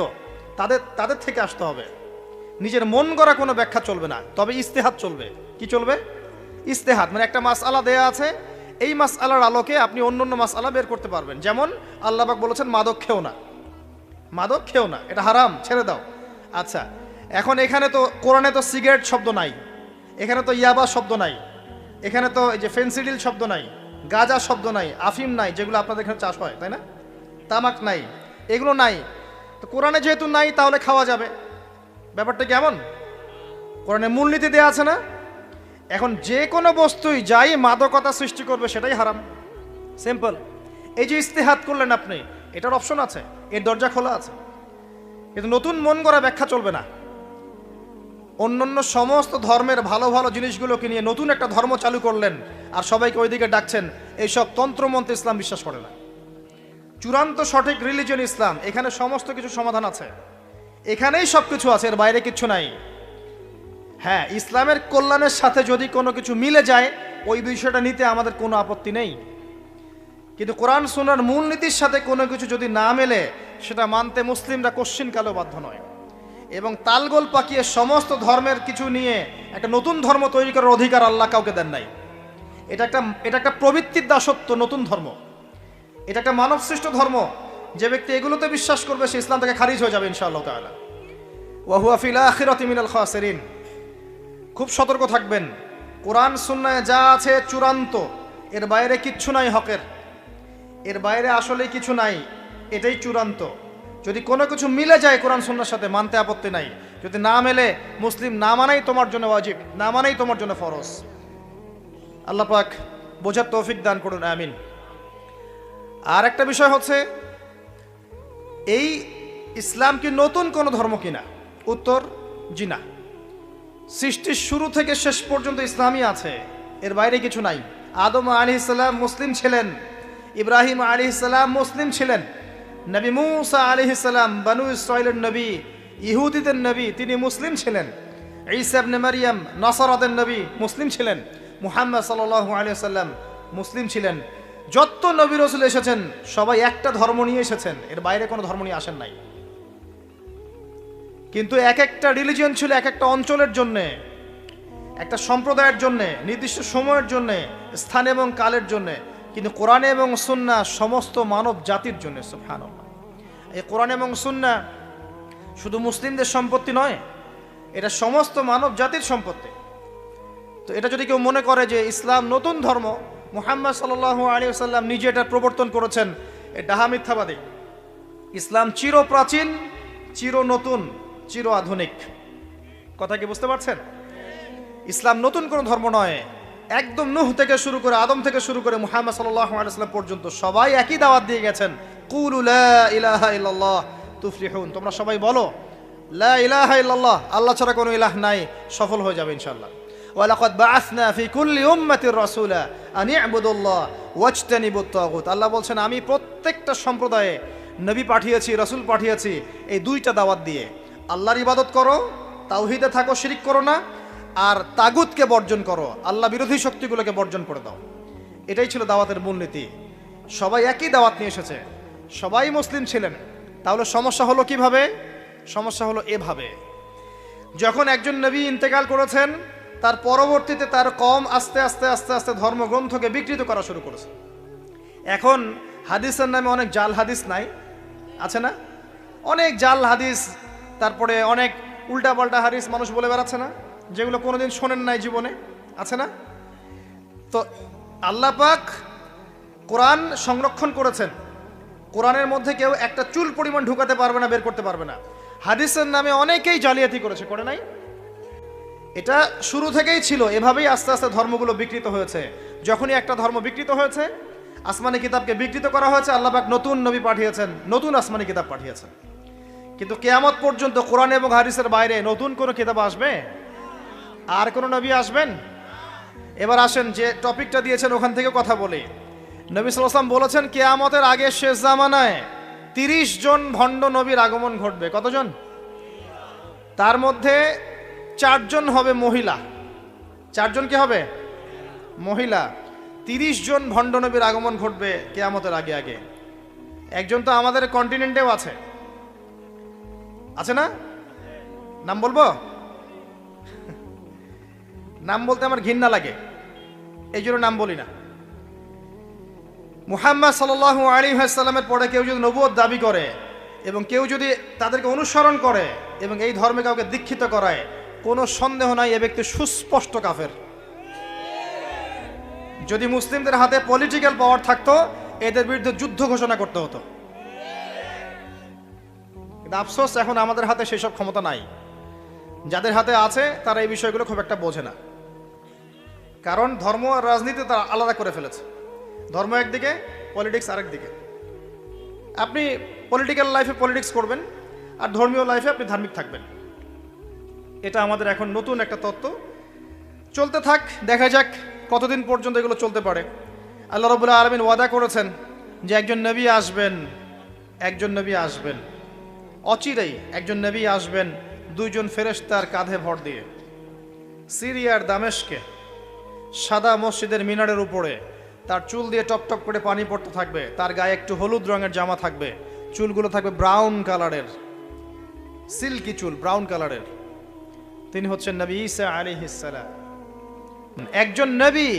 তাদের থেকে আসতে হবে। নিজের মন গড়া কোনো ব্যাখ্যা চলবে না, তবে ইস্তেহাদ চলবে। কি চলবে? ইস্তেহাদ মানে একটা মাসআলা দেয়া আছে, এই মাসআলার আলোকে আপনি অন্য অন্য মাসআলা বের করতে পারবেন। যেমন আল্লাহ পাক বলেছেন মাদক খেও না, মাদক খেও না, এটা হারাম, ছেড়ে দাও। আচ্ছা, এখন এখানে তো কোরআনে তো সিগারেট শব্দ নাই, এখানে তো ইয়াবা শব্দ নাই, এখানে তো এই যে ফেন্সিডিল শব্দ নাই, গাঁজা শব্দ নাই, আফিম নাই, যেগুলো আপনাদের এখানে চাষ হয়, তাই না? তামাক নাই, এগুলো নাই। তো কোরআনে যেহেতু নাই তাহলে খাওয়া যাবে। ব্যাপারটা কেমন? কোরআনে মূলনীতি দেয়া আছে না? এখন যে কোনো বস্তুই যাই মাদকতা সৃষ্টি করবে সেটাই হারাম, সিম্পল। এই যে ইস্তেহাদ করলেন আপনি, এটার অপশন আছে, এর দরজা খোলা আছে, কিন্তু নতুন মন গড়া ব্যাখ্যা চলবে না। অন্যান্য সমস্ত ধর্মের ভালো ভালো জিনিসগুলোকে নিয়ে নতুন একটা ধর্ম চালু করলেন আর সবাইকে ওইদিকে ডাকছেন, এইসব তন্ত্রমন্ত্র ইসলাম বিশ্বাস করে না। চূড়ান্ত সঠিক রিলিজিয়ন ইসলাম, এখানে সমস্ত কিছু সমাধান আছে, এখানেই সব কিছু আছে, এর বাইরে কিচ্ছু নাই। হ্যাঁ, ইসলামের কল্যাণের সাথে যদি কোনো কিছু মিলে যায় ওই বিষয়টা নিতে আমাদের কোনো আপত্তি নেই, কিন্তু কোরআন সুন্নাহর মূলনীতির সাথে কোনো কিছু যদি না মেলে সেটা মানতে মুসলিমরা কোশ্চিনকালেও বাধ্য নয়। এবং তালগোল পাকিয়ে সমস্ত ধর্মের কিছু নিয়ে একটা নতুন ধর্ম তৈরি করার অধিকার আল্লাহ কাউকে দেন নাই। এটা একটা প্রবৃত্তির দাসত্ব, নতুন ধর্ম। এটা একটা মানব সৃষ্ট ধর্ম। যে ব্যক্তি এগুলোতে বিশ্বাস করবে সে ইসলাম থেকে খারিজ হয়ে যাবে ইনশাআল্লাহ তাআলা। ওয়া হুয়া ফিল আখিরাতি মিনাল খাসিরিন। খুব সতর্ক থাকবেন, কোরআন সুন্নায় যা আছে চূড়ান্ত, এর বাইরে কিচ্ছু নাই হকের, এর বাইরে আসলে কিছু নাই, এটাই চূড়ান্ত। যদি কোনো কিছু মিলে যায় কোরআন সুন্নাহর সাথে মানতে আপত্তি নাই, যদি না মেলে মুসলিম না মানাই তোমার জন্য ওয়াজিব, না মানাই তোমার জন্য ফরজ। আল্লাহ পাক বোঝার তৌফিক দান করুন, আমিন। আর একটা বিষয় হচ্ছে, এই ইসলাম কি নতুন কোনো ধর্ম কিনা? উত্তর জি না। সৃষ্টির শুরু থেকে শেষ পর্যন্ত ইসলামই আছে, এর বাইরে কিছু নাই। আদম আলাইহিস সালাম মুসলিম ছিলেন, ইব্রাহিম আলাইহিস সালাম মুসলিম ছিলেন, নবী মুসা আলাইহিস সালাম বনু ইসরাইলের নবী, ইহুদিদের নবী, তিনি মুসলিম ছিলেন। ঈসা ইবনে মারইয়াম নাসারাদের নবী মুসলিম ছিলেন। মুহাম্মদ সাল্লাল্লাহু আলাইহি ওয়াসাল্লাম মুসলিম ছিলেন। যত নবী রাসূল এসেছেন সবাই একটা ধর্ম নিয়ে এসেছেন, এর বাইরে কোনো ধর্ম নিয়ে আসেন নাই। কিন্তু এক একটা রিলিজিয়ন ছিল এক একটা অঞ্চলের জন্য, একটা সম্প্রদায়ের জন্য, নির্দিষ্ট সময়ের জন্য, স্থান এবং কালের জন্য। কিন্তু কোরআন এবং সুন্নাহ সমস্ত মানব জাতির জন্য। সুবহানাল্লাহ। এই কোরআন এবং সুন্নাহ শুধু মুসলিমদের সম্পত্তি নয়, এটা সমস্ত মানব জাতির সম্পত্তি। তো এটা যদি কেউ মনে করে যে ইসলাম নতুন ধর্ম, মুহাম্মদ সাল্লাল্লাহু আলাইহি ওয়াসাল্লাম নিজে এটা প্রবর্তন করেছেন, এ ডাহা মিথ্যাবাদী। ইসলাম চির প্রাচীন, চির নতুন, চির আধুনিক। কথা কি বুঝতে পারছেন? ইসলাম নতুন কোনো ধর্ম নয়। একদম নূহ থেকে শুরু করে, আদম থেকে শুরু করে মুহাম্মদ সাল্লাল্লাহু আলাইহি ওয়াসাল্লাম পর্যন্ত সবাই একই দাওয়াত দিয়ে গেছেন, কুলু লা ইলাহা ইল্লাল্লাহ তুফলিহুন। তোমরা সবাই বলো লা ইলাহা ইল্লাল্লাহ, আল্লাহ ছাড়া কোনো ইলাহ নাই, সফল হয়ে যাবে ইনশাআল্লাহ। ওয়া লাকাদ বাআসনা ফি কুল্লি উম্মাতির রাসূলা আন ইবুদুল্লাহ ওয়াজতানিবুত তাগুত। আল্লাহ বলছেন আমি প্রত্যেকটা সম্প্রদায়ে নবী পাঠিয়েছি, রাসূল পাঠিয়েছি এই দুইটা দাওয়াত দিয়ে, আল্লাহর ইবাদত করো, তাওহীদে থাকো, শিরিক করো না, আর তাগুতকে বর্জন করো, আল্লাহ বিরোধী শক্তিগুলোকে বর্জন করে দাও। এটাই ছিল দাওয়াতের মূলনীতি। সবাই একই দাওয়াত নিয়ে এসেছে, সবাই মুসলিম ছিলেন। তাহলে সমস্যা হলো কিভাবে? সমস্যা হলো এভাবে, যখন একজন নবী ইন্তেকাল করেছেন তার পরবর্তীতে তার কওম আস্তে আস্তে আস্তে আস্তে ধর্মগ্রন্থকে বিকৃত করা শুরু করেছে। এখন হাদিসের নামে অনেক জাল হাদিস নাই, আছে না? অনেক জাল হাদিস, তারপরে অনেক উল্টাপাল্টা হাদিস মানুষ বলে বেড়াচ্ছে না, যেগুলো কোনোদিন শোনেন নাই জীবনে, আছে না? তো আল্লাহ পাক কোরআন সংরক্ষণ করেছেন, কোরআনের মধ্যে কেউ একটা চুল পরিমাণ ঢুকাতে পারবে না, বের করতে পারবে না। হাদিসের নামে অনেকেই জালিয়াতি করেছে, করে নাই? এটা শুরু থেকেই ছিল, এভাবেই আস্তে আস্তে ধর্মগুলো বিকৃত হয়েছে। যখনই একটা ধর্ম বিকৃত হয়েছে, আসমানি কিতাবকে বিকৃত করা হয়েছে, আল্লাহ পাক নতুন নবী পাঠিয়েছেন, নতুন আসমানি কিতাব পাঠিয়েছেন। কিন্তু কিয়ামত পর্যন্ত কোরআন এবং হাদিসের বাইরে নতুন কোনো কিতাব আসবে? আর কোনো নবী আসবেন? এবার আসেন যে টপিকটা দিয়েছেন ওখান থেকে কথা বলি। নবী সাল্লাল্লাহু আলাইহি ওয়াসাল্লাম বলেছেন কিয়ামতের আগে শেষ জামানায় 30 জন ভণ্ড নবীর আগমন ঘটবে। কতজন? তার মধ্যে 4 জন হবে মহিলা। 4 জন কি হবে? মহিলা। 30 জন ভণ্ড নবীর আগমন ঘটবে কিয়ামতের আগে আগে। একজন তো আমাদের কন্টিনেন্টেও আছে, আছে না? নাম বলবো? নাম বলতে আমার ঘৃণা লাগে, এই জন্য নাম বলি না। মুহাম্মদ সাল্লাল্লাহু আলাইহি ওয়াসাল্লামের পরে কেউ যদি নবুয়ত দাবি করে এবং কেউ যদি তাদেরকে অনুসরণ করে এবং এই ধর্মে কাউকে দীক্ষিত করায়, কোনো সন্দেহ নাই এ ব্যক্তি সুস্পষ্ট কাফের। যদি মুসলিমদের হাতে পলিটিক্যাল পাওয়ার থাকতো, এদের বিরুদ্ধে যুদ্ধ ঘোষণা করতে হতো। কিন্তু আফসোস, এখন আমাদের হাতে সেসব ক্ষমতা নাই। যাদের হাতে আছে তারা এই বিষয়গুলো খুব একটা বোঝে না, কারণ ধর্ম আর রাজনীতি তারা আলাদা করে ফেলেছে। ধর্ম একদিকে, পলিটিক্স আরেক দিকে। আপনি পলিটিক্যাল লাইফে পলিটিক্স করবেন আর ধর্মীয় লাইফে আপনি ধার্মিক থাকবেন। এটা আমাদের এখন নতুন একটা তত্ত্ব। চলতে থাক, দেখা যাক কতদিন পর্যন্ত এগুলো চলতে পারে। আল্লাহ রাব্বুল আলামিন ওয়াদা করেছেন যে একজন নবী আসবেন, একজন নবী আসবেন, অচিরেই একজন নবী আসবেন 2 জন ফেরেশতার কাঁধে ভর দিয়ে। সিরিয়ার দামেস্কে সাদা মসজিদের মিনারের উপরে তার চুল দিয়ে টপ টপ করে পানি পড়তে থাকবে, তার গায়ে একটু হলুদ রঙের জামা থাকবে, চুলগুলো থাকবে ব্রাউন কালারের, সিল্কি চুল ব্রাউন কালারের। তিনি হচ্ছেন নবী ঈসা আলাইহিস সালাম। একজন নবী,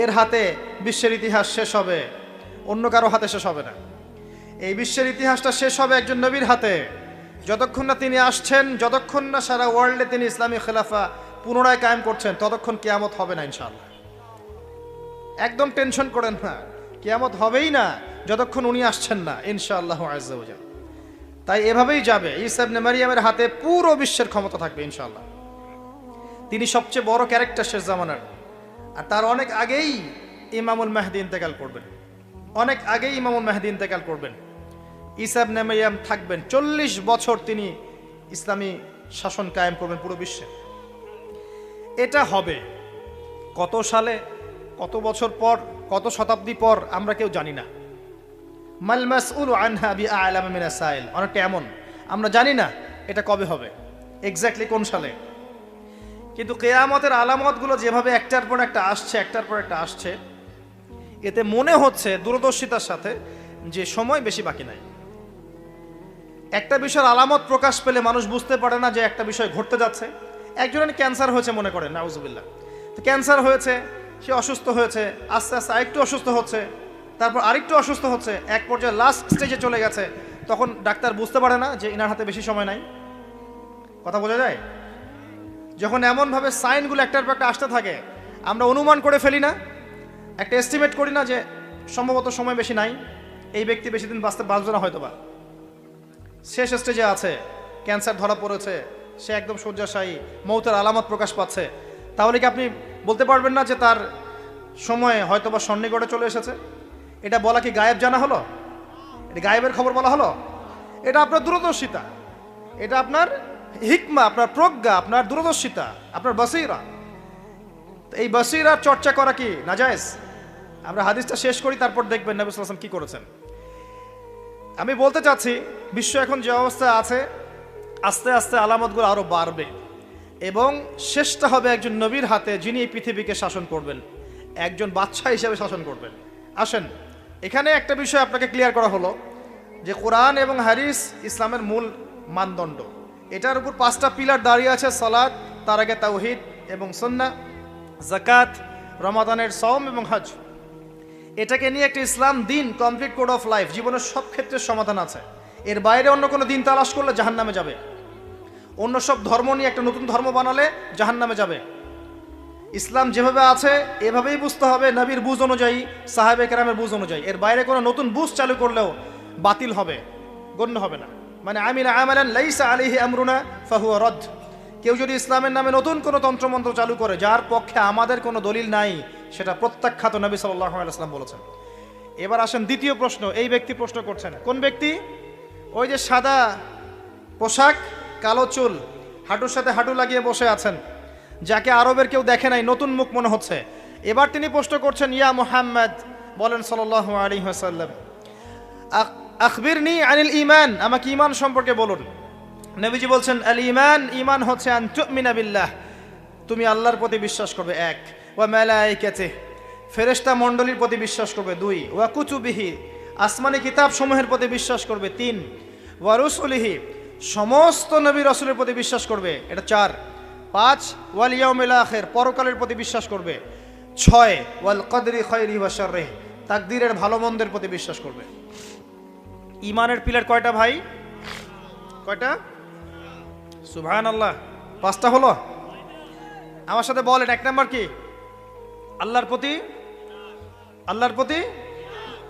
এর হাতে বিশ্বের ইতিহাস শেষ হবে, অন্য কারো হাতে শেষ হবে না। এই বিশ্বের ইতিহাসটা শেষ হবে একজন নবীর হাতে। যতক্ষণ না তিনি আসছেন, যতক্ষণ না সারা ওয়ার্ল্ডে তিনি ইসলামী খেলাফা পুনরায় কায়েম করছেন, ততক্ষণ কিয়ামত হবে না ইনশাআল্লাহ। একদম টেনশন করেন না, কিয়ামত হবেই না যতক্ষণ উনি আসছেন না ইনশাআল্লাহ আযজা ওয়া জাল। তাই এভাবেই যাবে। ঈসা ইবনে মারইয়ামের হাতে পুরো বিশ্বের ক্ষমতা থাকবে ইনশাআল্লাহ। তিনি সবচেয়ে বড় ক্যারেক্টার শেষ জামানার। আর তার অনেক আগেই ইমামুল মাহদী ইন্তেকাল করবেন, অনেক আগেই ইমামুল মাহদী ইন্তেকাল করবেন। ঈসা ইবনে মারইয়াম থাকবেন 40 বছর, তিনি ইসলামী শাসন কায়েম করবেন পুরো বিশ্বে। এটা হবে কত সালে, কত বছর পর, কত শতাব্দী পর আমরা কেউ জানি না। মাল মাসউলু আনহা বিআলাম মিনাস সাইল, অনেকটা এমন আমরা জানি না এটা কবে হবে, এক্স্যাক্টলি কোন সালে। কিন্তু কিয়ামতের আলামতগুলো যেভাবে একটার পর একটা আসছে, একটার পর একটা আসছে, এতে মনে হচ্ছে দূরদর্শিতার সাথে যে সময় বেশি বাকি নাই। একটা বিষয়ের আলামত প্রকাশ পেলে মানুষ বুঝতে পারে না যে একটা বিষয় ঘটতে যাচ্ছে। একজনের ক্যান্সার হয়েছে মনে করেন, নাউজুবিল্লাহ, তো ক্যান্সার হয়েছে, সে অসুস্থ হয়েছে, আস্তে আস্তে আরেকটু অসুস্থ হচ্ছে, তারপর আরেকটু অসুস্থ হচ্ছে, এক পর্যায়ে লাস্ট স্টেজে চলে গেছে। তখন ডাক্তার বুঝতে পারে না যে ইনার হাতে বেশি সময় নাই। কথা বোঝা যায়? যখন এমনভাবে সাইনগুলো একটার পর একটা আসতে থাকে, আমরা অনুমান করে ফেলি না, একটা এস্টিমেট করি না যে সম্ভবত সময় বেশি নাই, এই ব্যক্তি বেশি দিন বাঁচবে না, হয়তো বা শেষ স্টেজে আছে, ক্যান্সার ধরা পড়েছে, সে একদম শয্যাশায়ী, মৌতের আলামত প্রকাশ পাচ্ছে। তাহলে কি আপনি বলতে পারবেন না যে তার সময় হয়তো বা সন্নিকটে চলে এসেছে? এটা বলা কি গায়েব জানা হলো? এটা গায়েবের খবর বলা হলো? এটা আপনার দূরদর্শিতা, এটা আপনার হিকমা, আপনার প্রজ্ঞা, আপনার দূরদর্শিতা, আপনার বসীরা। এই বসীরার চর্চা করা কি নাজায়েজ? আমরা হাদিসটা শেষ করি, তারপর দেখবেন নবী সাল্লাল্লাহু আলাইহি ওয়াসাল্লাম কি করেছেন। আমি বলতে চাচ্ছি, বিশ্ব এখন যে অবস্থায় আছে, আস্তে আস্তে আলামতগুলো আরো বাড়বে এবং শেষটা হবে একজন নবীর হাতে, যিনি এই পৃথিবীকে শাসন করবেন, একজন বাদশা হিসেবে শাসন করবেন। আসেন, এখানে একটা বিষয় আপনাকে ক্লিয়ার করা হলো যে কোরআন এবং হাদিস ইসলামের মূল মানদণ্ড। এটার উপর 5টা পিলার দাঁড়িয়ে আছে: সালাত, তার আগে তাওহীদ এবং সুন্নাহ, যাকাত, রমাদানের সওম এবং হজ। এটাকে নিয়ে একটা ইসলাম দিন, কমপ্লিট কোড অফ লাইফ, জীবনের সব ক্ষেত্রে সমাধান আছে। এর বাইরে অন্য কোনো দিন তালাশ করলে জাহান্নামে যাবে। অন্য সব ধর্ম নিয়ে একটা নতুন ধর্ম বানালে জাহান্নামে যাবে। ইসলাম যেভাবে আছে এভাবেই বুঝতে হবে, নবীর বুঝ অনুযায়ী, সাহাবে কেরামের বুঝ অনুযায়ী। এর বাইরে কোনো নতুন বুঝ চালু করলেও বাতিল হবে, গণ্য হবে না। মানে আমিলা আমালান লাইসা আলাইহি আমরুনা ফাহুয়া রদ। কেউ যদি ইসলামের নামে নতুন কোনো তন্ত্রমন্ত্র চালু করে যার পক্ষে আমাদের কোনো দলিল নাই, সেটা প্রত্যাখ্যাত, নবী সাল্লাল্লাহু আলাইহি ওয়াসাল্লাম বলেছেন। এবার আসেন দ্বিতীয় প্রশ্ন। এই ব্যক্তি প্রশ্ন করছেন, কোন ব্যক্তি? ওই যে সাদা পোশাক, কালো চুল, হাঁটুর সাথে হাঁটু লাগিয়ে বসে আছেন, যাকে আরবের কেউ দেখে নাই, নতুন মুখ মনে হচ্ছে। এবার তিনি প্রশ্ন করছেন, ইয়া মুহাম্মদ, বলেন সাল্লাল্লাহু আলাইহি ওয়াসাল্লাম, আখবিরনি আনিল ঈমান, আমাকে ঈমান সম্পর্কে বলুন। নবীজি বলছেন, আল ঈমান, ঈমান হচ্ছে আন তুমিনা বিল্লাহ, তুমি আল্লাহর প্রতি বিশ্বাস করবে, এক, ওয়া মালাইকাতিহি, ফেরেশতা মণ্ডলীর প্রতি বিশ্বাস করবে 2, ওয়া কুতুবিহি আসমানি কিতাব সমূহের প্রতি বিশ্বাস করবে 3, ওয়া রুসুলিহি সমস্ত নবী রাসূলের প্রতি বিশ্বাস করবে, এটা 4, 5 ওয়াল ইয়াউমিল আখির পরকালের প্রতি বিশ্বাস করবে, 6 ওয়াল কদরি খায়রিহি ওয়া শাররিহি তাকদীরের ভালো মন্দের প্রতি বিশ্বাস করবে। ঈমানের পিলার কয়টা ভাই? কয়টা? সুবহানাল্লাহ, 5টা হলো। আমার সাথে বলেন, 1 নাম্বার কি? আল্লাহর প্রতি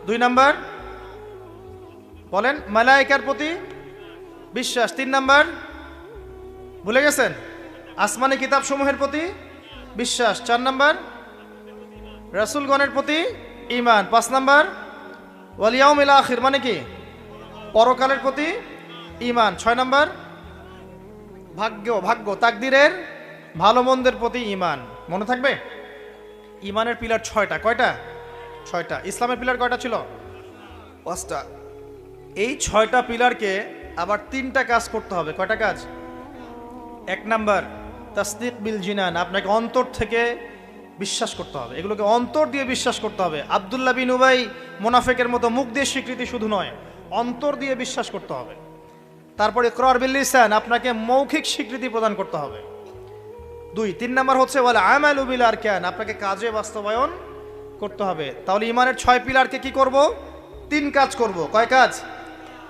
2 নাম্বার বলেন মালায়েকার প্রতি বিশ্বাস, 3 নাম্বার ভুলে গেছেন আসমানি কিতাব সমূহের প্রতি বিশ্বাস, 4 নাম্বার রাসূলগণের প্রতি ঈমান, 5 নাম্বার ওয়াল ইয়াউমিল আখির মানে কি পরকালের প্রতি ঈমান, 6 নাম্বার ভাগ্য তাকদীরের ভালো মন্দের প্রতি ঈমান। মনে থাকবে? ঈমানের পিলার 6টা। কয়টা? 6টা। ইসলামের পিলার কয়টা ছিল? 5টা। এই 6টা পিলারকে আবার 3টা কাজ করতে হবে। কয়টা কাজ? 1 নাম্বার তাসদিক বিল জিনান, আপনাকে অন্তর থেকে বিশ্বাস করতে হবে, এগুলোকে অন্তর দিয়ে বিশ্বাস করতে হবে। আব্দুল্লাহ বিন উবাই মুনাফিকের মতো মুখ দিয়ে স্বীকৃতি শুধু নয়, অন্তর দিয়ে বিশ্বাস করতে হবে। তারপরে ইকরার বিল লিসান, আপনাকে মৌখিক স্বীকৃতি প্রদান করতে হবে। 2, 3 নাম্বার হচ্ছে ওয়াল আমালু বিল আরকান, আপনাকে কাজে বাস্তবায়ন করতে হবে। তাহলে ঈমানের 6 পিলারকে কি করব? 3 কাজ করব। কয় কাজ?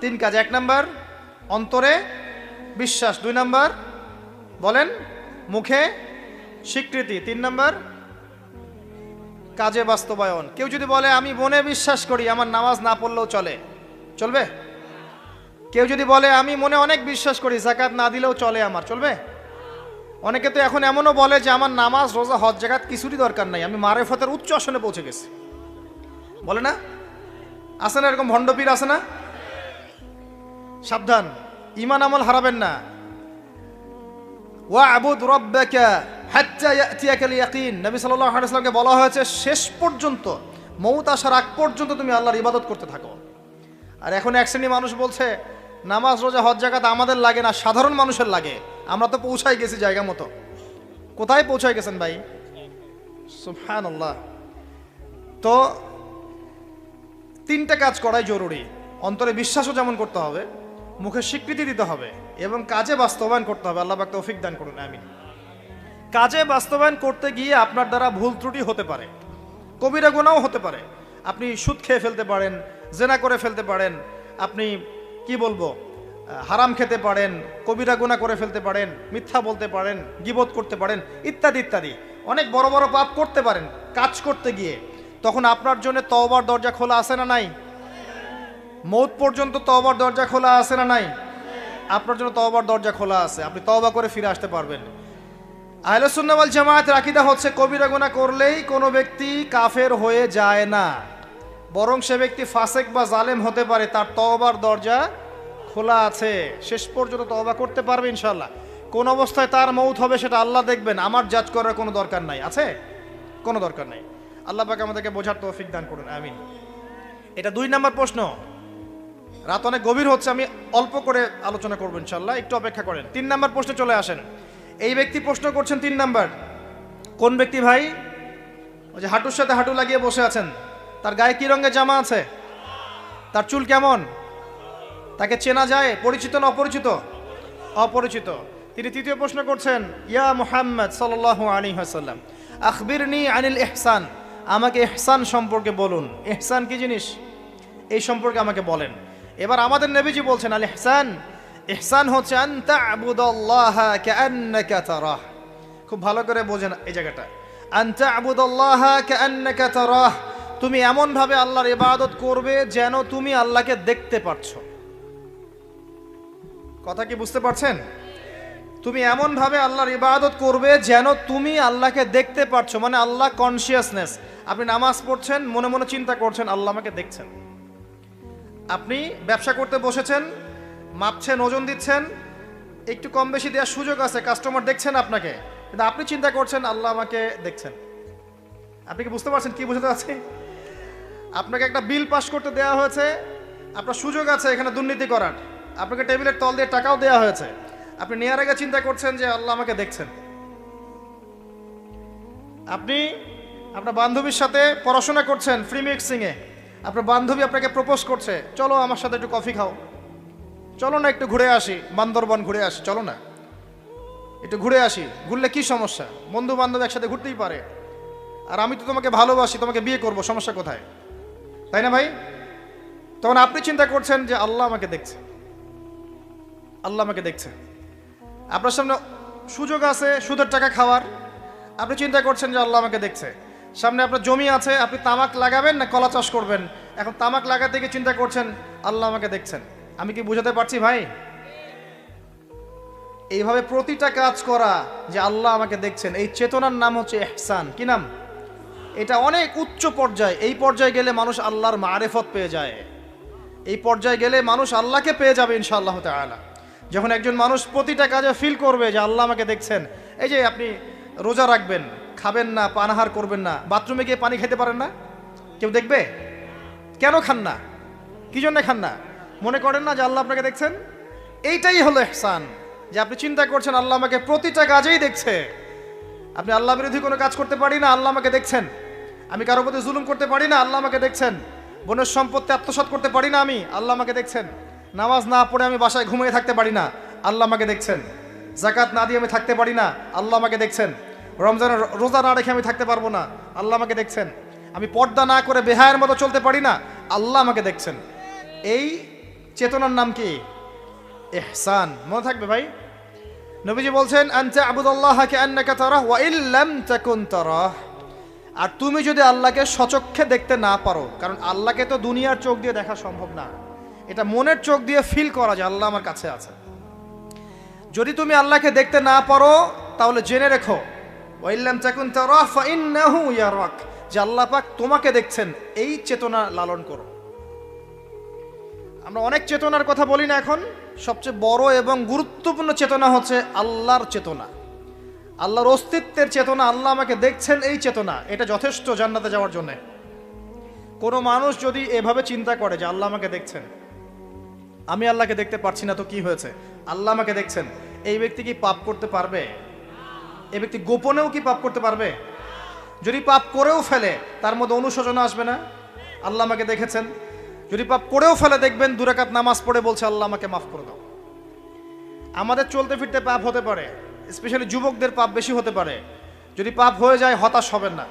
3 কাজ। 1 নাম্বার অন্তরে বিশ্বাস, 2 নাম্বার বলেন মুখে স্বীকৃতি, 3 নাম্বার কাজে বাস্তবায়ন। কেউ যদি বলে আমি মনে বিশ্বাস করি, আমার নামাজ না পড়লেও চলবে? কেউ যদি বলে আমি মনে অনেক বিশ্বাস করি, যাকাত না দিলেও চলে, আমার চলবে? অনেকে তো এখন এমনও বলে যে আমার নামাজ রোজা হজ জাকাত কিছুরই দরকার নাই, আমি মারেফতের উচ্চ আসনে পৌঁছে গেছি, বলে না? আছে না এরকম ভণ্ডপীর? আছে না? সাবধান, ঈমান আমল হারাবেন না। ওয়া'বুদ রাব্বাকা হাত্তা ইয়াতিয়াকাল ইয়াকিন, নবী সাল্লাল্লাহু আলাইহি ওয়াসাল্লামকে বলা হয়েছে শেষ পর্যন্ত, মউত আসার আগ পর্যন্ত তুমি আল্লাহর ইবাদত করতে থাকো। আর এখন এক শ্রেণী মানুষ বলছে নামাজ রোজা হজ জাকাত আমাদের লাগে না, সাধারণ মানুষের লাগে। আমরা তো পৌঁছাই গেছি জায়গা মতো। কোথায় পৌঁছাই গেছেন ভাই? সুবহানাল্লাহ। তো 3টা কাজ করাই জরুরি। অন্তরে বিশ্বাসও যেমন করতে হবে, মুখে স্বীকৃতি দিতে হবে এবং কাজে বাস্তবায়ন করতে হবে। আল্লাহ পাক তৌফিক দান করুন, আমিন। কাজে বাস্তবায়ন করতে গিয়ে আপনার দ্বারা ভুল ত্রুটি হতে পারে, কবিরা গুনাহও হতে পারে। আপনি সুদ খেয়ে ফেলতে পারেন, জেনা করে ফেলতে পারেন, আপনি কি বলবো হারাম খেতে পারেন, কবিরা গুনাহ করে ফেলতে পারেন, মিথ্যা বলতে পারেন, গীবত করতে পারেন, ইত্যাদি ইত্যাদি। অনেক বড় বড় পাপ করতে পারেন কাজ করতে গিয়ে। তখন আপনার জন্য তওবার দরজা খোলা আছে না নাই? মৌত পর্যন্ত তওবার দরজা খোলা আছে না নাই? আপনার জন্য তওবার দরজা খোলা আছে, আপনি তওবা করে ফিরে আসতে পারবেন। আহলে সুন্নাহ ওয়াল জামায়াতের আকীদা হচ্ছে কবিরা গুনাহ করলেই কোনো ব্যক্তি কাফের হয়ে যায় না, বরং সে ব্যক্তি ফাসেক বা জালেম হতে পারে, তার তওবার দরজা খোলা আছে, শেষ পর্যন্ত তওবা করতে পারবে ইনশাআল্লাহ। কোন অবস্থায় তার মৌত হবে সেটা আল্লাহ দেখবেন, আমার জাজ করার কোনো দরকার নাই। আছে? কোনো দরকার নাই। আল্লাহ পাক আমাদেরকে বোঝার তৌফিক দান করুন, আমিন। এটা 2 নাম্বার প্রশ্ন। রাত অনেক গভীর হচ্ছে, আমি অল্প করে আলোচনা করবো ইনশাআল্লাহ, একটু অপেক্ষা করেন। 3 নাম্বার প্রশ্নে চলে আসেন। এই ব্যক্তি প্রশ্ন করছেন 3 নাম্বার। কোন ব্যক্তি ভাই? ওই যে হাঁটুর সাথে হাঁটু লাগিয়ে বসে আছেন, তার গায়ে কি রঙের জামা আছে? তার চুল কেমন? তাকে চেনা যায়? পরিচিত না অপরিচিত? অপরিচিত। তিনি 3য় প্রশ্ন করছেন, ইয়া মুহাম্মদ সাল্লাল্লাহু আলাইহি ওয়াসাল্লাম আখবিরনি আনিল ইহসান, আমাকে ইহসান সম্পর্কে বলুন। ইহসান কি জিনিস এই সম্পর্কে আমাকে বলেন। এবার আমাদের নবীজি বলছেন আল ইহসান, ইহসান হচ্ছে আন তা'বুদাল্লাহা কাআন্নাকা তারাহ। খুব ভালো করে বোঝেন এই জায়গাটা। আন তা'বুদাল্লাহা কাআন্নাকা তারাহ, তুমি এমন ভাবে আল্লাহর ইবাদত করবে যেন তুমি আল্লাহকে দেখতে পাচ্ছো। কথা কি বুঝতে পারছেন? তুমি এমন ভাবে আল্লাহর ইবাদত করবে যেন তুমি আল্লাহকে দেখতে পাচ্ছো, মানে আল্লাহ কনসিয়াসনেস। আপনি নামাজ পড়ছেন, মনে মনে চিন্তা করছেন আল্লাহ আমাকে দেখছেন। আপনি ব্যবসা করতে বসেছেন, মাপছেন, ওজন দিচ্ছেন, একটু কম বেশি দেওয়ার সুযোগ আছে, কাস্টমার দেখছেন আপনাকে, কিন্তু আপনি চিন্তা করছেন আল্লাহ আমাকে দেখছেন। আপনি কি বুঝতে পারছেন কি বুঝতে পারছি? আপনাকে একটা বিল পাস করতে দেওয়া হয়েছে, আপনার সুযোগ আছে এখানে দুর্নীতি করার, আপনাকে টেবিলের তল দিয়ে টাকাও দেওয়া হয়েছে, আপনি নেওয়ার আগে চিন্তা করছেন যে আল্লাহ আমাকে দেখছেন। আপনি আপনার বান্ধবীর সাথে পড়াশোনা করছেন ফ্রি মিক্সিংয়ে, আপনার বান্ধবী আপনাকে প্রপোজ করছে, চলো আমার সাথে একটু কফি খাও, চলো না একটু ঘুরে আসি, বান্দরবন ঘুরে আসি, চলো না একটু ঘুরে আসি। ঘুরলে কি সমস্যা? বন্ধু বান্ধব একসাথে ঘুরতেই পারে। আর আমি তো তোমাকে ভালোবাসি, তোমাকে বিয়ে করব, সমস্যা কোথায়? তাই না ভাই? তখন আপনি চিন্তা করছেন যে আল্লাহ আমাকে দেখছে, আল্লাহ আমাকে দেখছে। আপনার সামনে সুযোগ আছে সুদের টাকা খাওয়ার, আপনি চিন্তা করছেন যে আল্লাহ আমাকে দেখছে। সামনে আপনার জমি আছে, আপনি তামাক লাগাবেন না কলা চাষ করবেন, এখন তামাক লাগাতে গিয়ে চিন্তা করছেন আল্লাহ আমাকে দেখছেন। আমি কি বুঝাতে পারছি ভাই? এইভাবে প্রতিটা কাজ করা যে আল্লাহ আমাকে দেখছেন, এই চেতনার নাম হচ্ছে ইহসান। কি নাম? এটা অনেক উচ্চ পর্যায়ে। এই পর্যায়ে গেলে মানুষ আল্লাহর মারেফত পেয়ে যায়, এই পর্যায়ে গেলে মানুষ আল্লাহকে পেয়ে যাবে ইনশাআল্লাহ তাআলা। যখন একজন মানুষ প্রতিটা কাজে ফিল করবে যে আল্লাহ আমাকে দেখছেন। এই যে আপনি রোজা রাখবেন, খাবেন না, পানাহার করবেন না, বাথরুমে গিয়ে পানি খেতে পারেন না, কেউ দেখবে? কেন খান না? কি জন্য খান না? মনে করেন না যে আল্লাহ আপনাকে দেখছেন? এইটাই হলো ইহসান, যে আপনি চিন্তা করছেন আল্লাহ আমাকে প্রতিটা কাজেই দেখছে। আপনি আল্লাহ বিরোধী কোনো কাজ করতে পারি না, আল্লাহ আমাকে দেখছেন। আমি কারোর প্রতি জুলুম করতে পারি না, আল্লাহ আমাকে দেখছেন। বোনের সম্পত্তি আত্মসাৎ করতে পারি না আমি, আল্লাহ আমাকে দেখছেন। নামাজ না পড়ে আমি বাসায় ঘুমিয়ে থাকতে পারি না, আল্লাহ আমাকে দেখছেন। যাকাত না দিয়ে আমি থাকতে পারি না, আল্লাহ আমাকে দেখছেন। রমজানের রোজা না রেখে আমি থাকতে পারবো না, আল্লাহ আমাকে দেখছেন। আমি পর্দা না করে বেহায়ের মতো চলতে পারি না, আল্লাহ আমাকে দেখছেন। এই চেতনার নাম কি? ইহসান। মনে থাকবে ভাই। নবীজি বলছেন আনতা আবুদুল্লাহ কাআন্নাকা তারাহ ওয়া ইল্লাম তাকুন তারাহ। আর তুমি যদি আল্লাহকে সচক্ষে দেখতে না পারো, কারণ আল্লাহকে তো দুনিয়ার চোখ দিয়ে দেখা সম্ভব না, এটা মনের চোখ দিয়ে ফিল করা যে আল্লাহ আমার কাছে আছে। যদি তুমি আল্লাহকে দেখতে না পারো তাহলে জেনে রেখো ওয়া ইল্লাম তাকুন তারাহ ফাইন্নাহু ইয়ারাক, যে আল্লাহ পাক তোমাকে দেখছেন। এই চেতনা লালন করো। আমরা অনেক চেতনার কথা বলি না এখন, সবচেয়ে বড় এবং গুরুত্বপূর্ণ চেতনা হচ্ছে আল্লাহর চেতনা, আল্লাহর অস্তিত্বের চেতনা। আল্লাহ আমাকে দেখছেন, এই চেতনা, এটা যথেষ্ট জান্নাতে যাওয়ার জন্য। কোনো মানুষ যদি এভাবে চিন্তা করে যে আল্লাহ আমাকে দেখছেন, আমি আল্লাহকে দেখতে পারছি না তো কি হয়েছে, আল্লাহ আমাকে দেখছেন, এই ব্যক্তি কি পাপ করতে পারবে? এই ব্যক্তি গোপনেও কি পাপ করতে পারবে? যদি পাপ করেও ফেলে তার মধ্যে অনুশোচনা আসবে না? আল্লাহ আমাকে দেখেছেন। যদি পাপ করেও ফেলে দেখবেন 2 রাকাত নামাজ পড়ে বলছে আল্লাহ আমাকে মাফ করে দাও। আমাদের চলতে ফিরতে পাপ হতে পারে, স্পেশালি যুবকদের পাপ বেশি হতে পারে। যদি পাপ হয়ে যায় হতাশ হবেন না,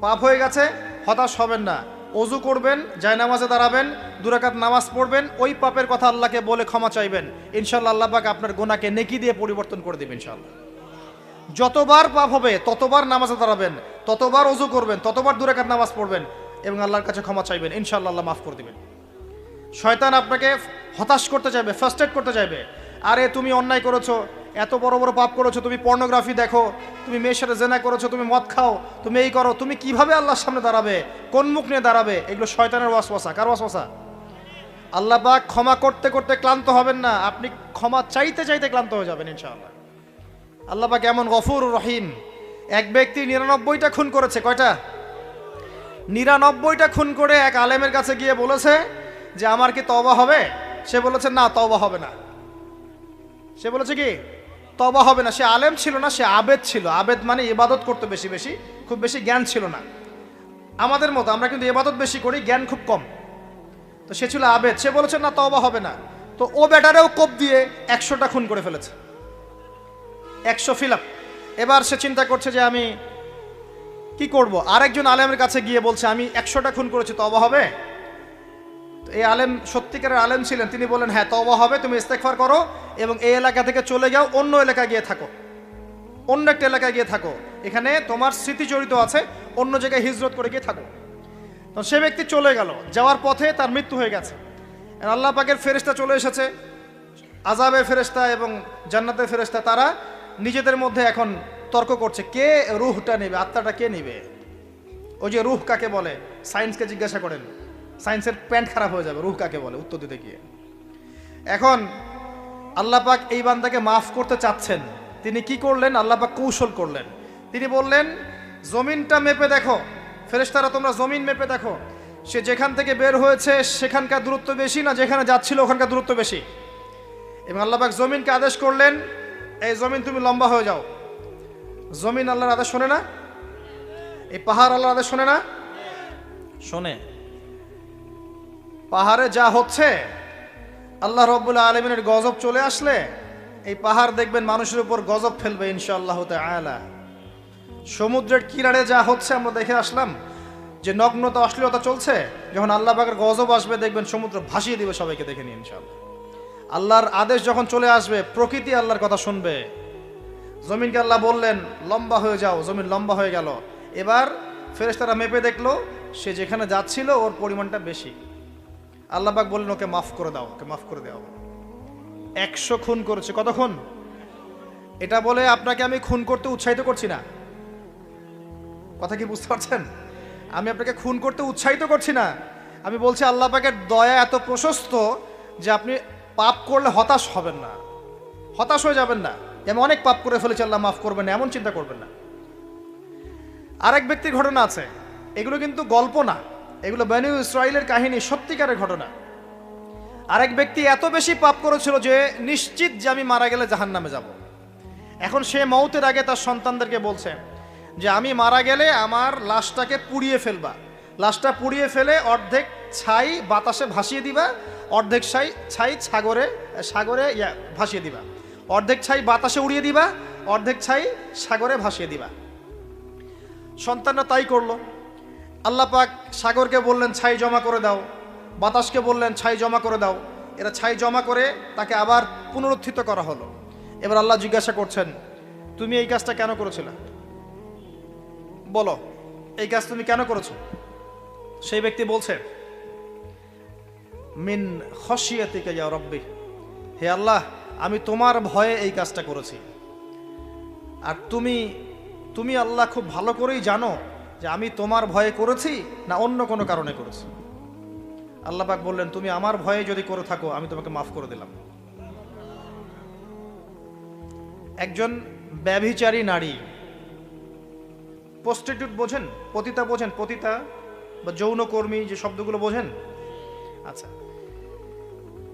পাপ হয়ে গেছে হতাশ হবেন না। ওযু করবেন, জায়নামাজে দাঁড়াবেন, 2 রাকাত নামাজ পড়বেন, ওই পাপের কথা আল্লাহকে বলে ক্ষমা চাইবেন, ইনশাআল্লাহ আল্লাহ পাক আপনার গুনাহকে নেকি দিয়ে পরিবর্তন করে দিবেন ইনশাআল্লাহ। যতবার পাপ হবে ততবার নামাজে দাঁড়াবেন, ততবার ওযু করবেন, ততবার 2 রাকাত নামাজ পড়বেন এবং আল্লাহর কাছে ক্ষমা চাইবেন, ইনশাআল্লাহ আল্লাহ মাফ করে দিবেন। শয়তান আপনাকে হতাশ করতে চাইবে, ফার্স্ট্রেট করতে চাইবে। আরে তুমি অন্যায় করেছো, এত বড় বড় পাপ করেছো, তুমি পর্নোগ্রাফি দেখো, তুমি মেয়ের সাথে জেনা করেছো, তুমি মদ খাও, তুমি এই করো, তুমি কিভাবে আল্লাহর সামনে দাঁড়াবে, কোন মুখ নিয়ে দাঁড়াবে? এগুলো শয়তানের ওয়াসওয়াসা। কার ওয়াসওয়াসা? আল্লাহ পাক ক্ষমা করতে করতে ক্লান্ত হবেন না, আপনি ক্ষমা চাইতে চাইতে ক্লান্ত হয়ে যাবেন ইনশাআল্লাহ। আল্লাহ পাক এমন গফুর রহিম। এক ব্যক্তি 99টা খুন করেছে। কয়টা? 99টা খুন করে এক আলেমের কাছে গিয়ে বলেছে যে আমার কি তওবা হবে? সে বলেছে না, তওবা হবে না। সে বলেছে কি? তওবা হবে না। সে আলেম ছিল না, সে আবেদ ছিল। আবেদ মানে ইবাদত করতে বেশি বেশি, খুব বেশি জ্ঞান ছিল না। আমাদের মতো আমরা কিন্তু ইবাদত বেশি করি, জ্ঞান খুব কম। তো সে ছিল আবেদ, সে বলেছে না তওবা হবে না। তো ও বেটারেও কোপ দিয়ে 100টা খুন করে ফেলেছে, 100 ফিল আপ। এবার সে চিন্তা করছে যে আমি কি করব। আরেকজন আলেমের কাছে গিয়ে বলছে আমি 100টা খুন করেছি, তওবা হবে? তো এই আলেম সত্যিকারের আলেম ছিলেন, তিনি বলেন হ্যাঁ তওবা হবে, তুমি ইস্তেগফার করো এবং এই এলাকা থেকে চলে যাও, অন্য এলাকায় গিয়ে থাকো, অন্য একটা এলাকায় গিয়ে থাকো, এখানে তোমার স্মৃতি জড়িত আছে, অন্য জায়গায় হিজরত করে গিয়ে থাকো। তো সে ব্যক্তি চলে গেল, যাওয়ার পথে তার মৃত্যু হয়ে গেছে। আল্লাহ পাকের ফেরেশতা চলে এসেছে, আযাবের ফেরেশতা এবং জান্নাতের ফেরেশতা, তারা নিজেদের মধ্যে এখন তর্ক করছে কে রূহটা নেবে, আত্মাটা কে নেবে। ওই যে রূহ কাকে বলে, সায়েন্সকে জিজ্ঞাসা করেন, সায়েন্সের প্যান্ট খারাপ হয়ে যাবে রূহ কাকে বলে উত্তর দিতে গিয়ে। এখন আল্লাহ পাক এই বান্দাকে মাফ করতে চাচ্ছেন, তিনি কি করলেন? আল্লাহ পাক কৌশল করলেন। তিনি বললেন জমিনটা মেপে দেখো, ফেরেশতারা তোমরা জমিন মেপে দেখো, সে যেখান থেকে বের হয়েছে সেখানকার দূরত্ব বেশি না যেখানে যাচ্ছিল ওখানকার দূরত্ব বেশি। এবং আল্লাহ পাক জমিনকে আদেশ করলেন এই জমিন তুমি লম্বা হয়ে যাও। জমিন আল্লাহর আদেশ শোনে না, এই পাহাড় আল্লাহ আদেশ শোনে না? শোনে। পাহাড়ে যা হচ্ছে, আল্লাহ রাব্বুল আলামিনের গজব চলে আসলে এই পাহাড় দেখবেন মানুষের উপর গজব ফেলবে ইনশাআল্লাহ তাআলা। সমুদ্রের কিনারে যা হচ্ছে আমরা দেখে আসলাম, যে নগ্নতা অশ্লীলতা চলছে, যখন আল্লাহ পাকের গজব আসবে দেখবেন সমুদ্র ভাসিয়ে দিবে সবাইকে, দেখে নিন ইনশাআল্লাহ। আল্লাহর আদেশ যখন চলে আসবে প্রকৃতি আল্লাহর কথা শুনবে। জমিনকে আল্লাহ বললেন লম্বা হয়ে যাও, জমিন লম্বা হয়ে গেল। এবার ফেরেশতারা মেপে দেখলো সে যেখানে যাচ্ছিল ওর পরিমাণটা বেশি। আল্লাহ পাক বললেন ওকে মাফ করে দাও, ওকে মাফ করে দাও। 100 খুন করেছে। কত খুন? এটা বলে আপনাকে আমি খুন করতে উৎসাহিত করছি না, কথা কি বুঝতে পারছেন? আমি আপনাকে খুন করতে উৎসাহিত করছি না। আমি বলছি আল্লাহ পাকের দয়া এত প্রশস্ত যে আপনি পাপ করলে হতাশ হবেন না, হতাশ হয়ে যাবেন না। আমি অনেক পাপ করে ফেলেছি, আল্লাহ মাফ করবেন না, এমন চিন্তা করবেন না। আরেক ব্যক্তির ঘটনা আছে, এগুলো কিন্তু গল্প না, এগুলো বনী ইসরাইলের কাহিনী, সত্যিকারের ঘটনা। আরেক ব্যক্তি এত বেশি পাপ করেছিল যে নিশ্চিত যে আমি মারা গেলে জাহান্নামে যাব। এখন সে মওতের আগে তার সন্তানদেরকে বলছে যে আমি মারা গেলে আমার লাশটাকে পুড়িয়ে ফেলবা, লাশটা পুড়িয়ে ফেলে অর্ধেক ছাই বাতাসে ভাসিয়ে দিবা, অর্ধেক ছাই সাগরে ভাসিয়ে দিবা, অর্ধেক ছাই বাতাসে উড়িয়ে দিবা, অর্ধেক ছাই সাগরে ভাসিয়ে দিবা। সন্তানরা তাই করলো। আল্লাহ পাক সাগরকে বললেন ছাই জমা করে দাও, বাতাসকে বললেন ছাই জমা করে দাও। এরা ছাই জমা করে তাকে আবার পুনরুত্থিত করা হলো। এবার আল্লাহ জিজ্ঞাসা করছেন তুমি এই কাজটা কেন করেছিলে, বলো এই কাজ তুমি কেন করেছো? সেই ব্যক্তি বলছে মিন খশিয়াতিকা ইয়া রাব্বি, হে আল্লাহ আমি তোমার ভয়ে এই কাজটা করেছি। আর তুমি আল্লাহ খুব ভালো করেই জানো যে আমি তোমার ভয়ে করেছি না অন্য কোনো কারণে করেছি। আল্লাহ পাক বললেন তুমি আমার ভয়ে যদি করে থাকো আমি তোমাকে মাফ করে দিলাম। একজন ব্যভিচারী নারী, প্রস্টিটিউট বোঝেন, পতিতা বোঝেন, পতিতা বা যৌনকর্মী যে শব্দগুলো বোঝেন? আচ্ছা,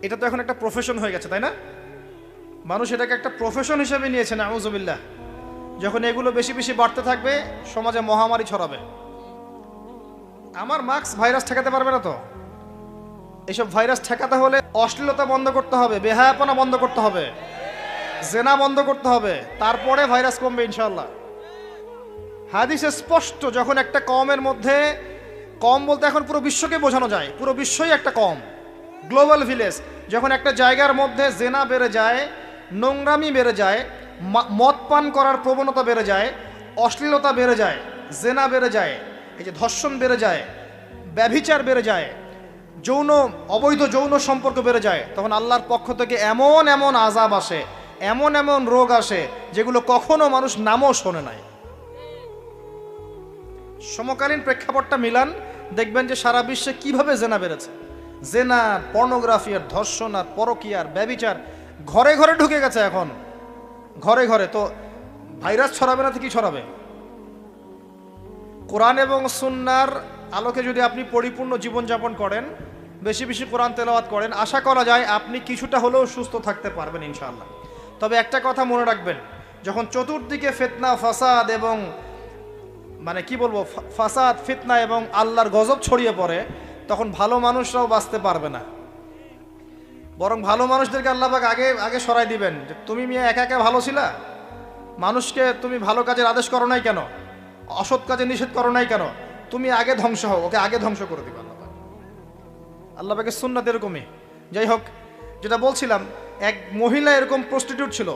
এটা তো এখন একটা প্রফেশন হয়ে গেছে, তাই না? মানুষ এটাকে একটা প্রফেশন হিসেবে নিয়েছে, নাউযুবিল্লাহ। যখন এগুলো বেশি বেশি বাড়তে থাকবে সমাজে মহামারী ছড়াবে। আমার মাস্ক ভাইরাস ঠেকাতে পারবে না তো। এইসব ভাইরাস ঠেকাতে হলে অশ্লীলতা বন্ধ করতে হবে, বেহায়াপনা বন্ধ করতে হবে, জেনা বন্ধ করতে হবে, তারপরে ভাইরাস কমবে ইনশাআল্লাহ। হাদিসে স্পষ্ট, যখন একটা কমের মধ্যে, কম বলতে এখন পুরো বিশ্বকে বোঝানো যায়, পুরো বিশ্বই একটা কম, গ্লোবাল ভিলেজ। যখন একটা জায়গার মধ্যে জেনা বেড়ে যায়, নোংরামি বেড়ে যায়, মদ পান করার প্রবণতা বেড়ে যায়, অশ্লীলতা বেড়ে যায়, জেনা বেড়ে যায়, এই যে ধর্ষণ বেড়ে যায়, ব্যভিচার বেড়ে যায়, অবৈধ যৌন সম্পর্ক বেড়ে যায়, তখন আল্লাহর পক্ষ থেকে এমন এমন আযাব আসে, এমন এমন রোগ আসে যেগুলো কখনো মানুষ নামও শোনে নাই। সমকালীন প্রেক্ষাপটটা মিলান, দেখবেন যে সারা বিশ্বে কিভাবে জেনা বেড়েছে। জেনা, পর্নোগ্রাফি, আর ধর্ষণ, আর পরকীয়া, আর ব্যভিচার ঘরে ঘরে ঢুকে গেছে এখন, ঘরে ঘরে। তো ভাইরাস ছড়াবে না তো কি ছড়াবে? কোরআন এবং সুন্নাহর আলোকে যদি আপনি পরিপূর্ণ জীবনযাপন করেন, বেশি বেশি কোরআন তেলাওয়াত করেন, আশা করা যায় আপনি কিছুটা হলেও সুস্থ থাকতে পারবেন ইনশাআল্লাহ। তবে একটা কথা মনে রাখবেন, যখন চতুর্দিকে ফিতনা ফাসাদ এবং ফাসাদ ফিতনা এবং আল্লাহর গজব ছড়িয়ে পড়ে, তখন ভালো মানুষরাও বাঁচতে পারবে না। বরং ভালো মানুষদেরকে আল্লাহ পাক আগে সরাই দিবেন যে তুমি মিয়া একা একা ভালো ছিলা, মানুষকে তুমি ভালো কাজের আদেশ করো নাই কেন, অসৎ কাজে নিষেধ করো নাই কেন, তুমি আগে ধ্বংস হও, ওকে আগে ধ্বংস করে দিবে আল্লাহ পাক। আল্লাহ পাকের সুন্নাত এরকমই। যাই হোক, যেটা বলছিলাম, এক মহিলা এরকম প্রস্টিটিউট ছিল,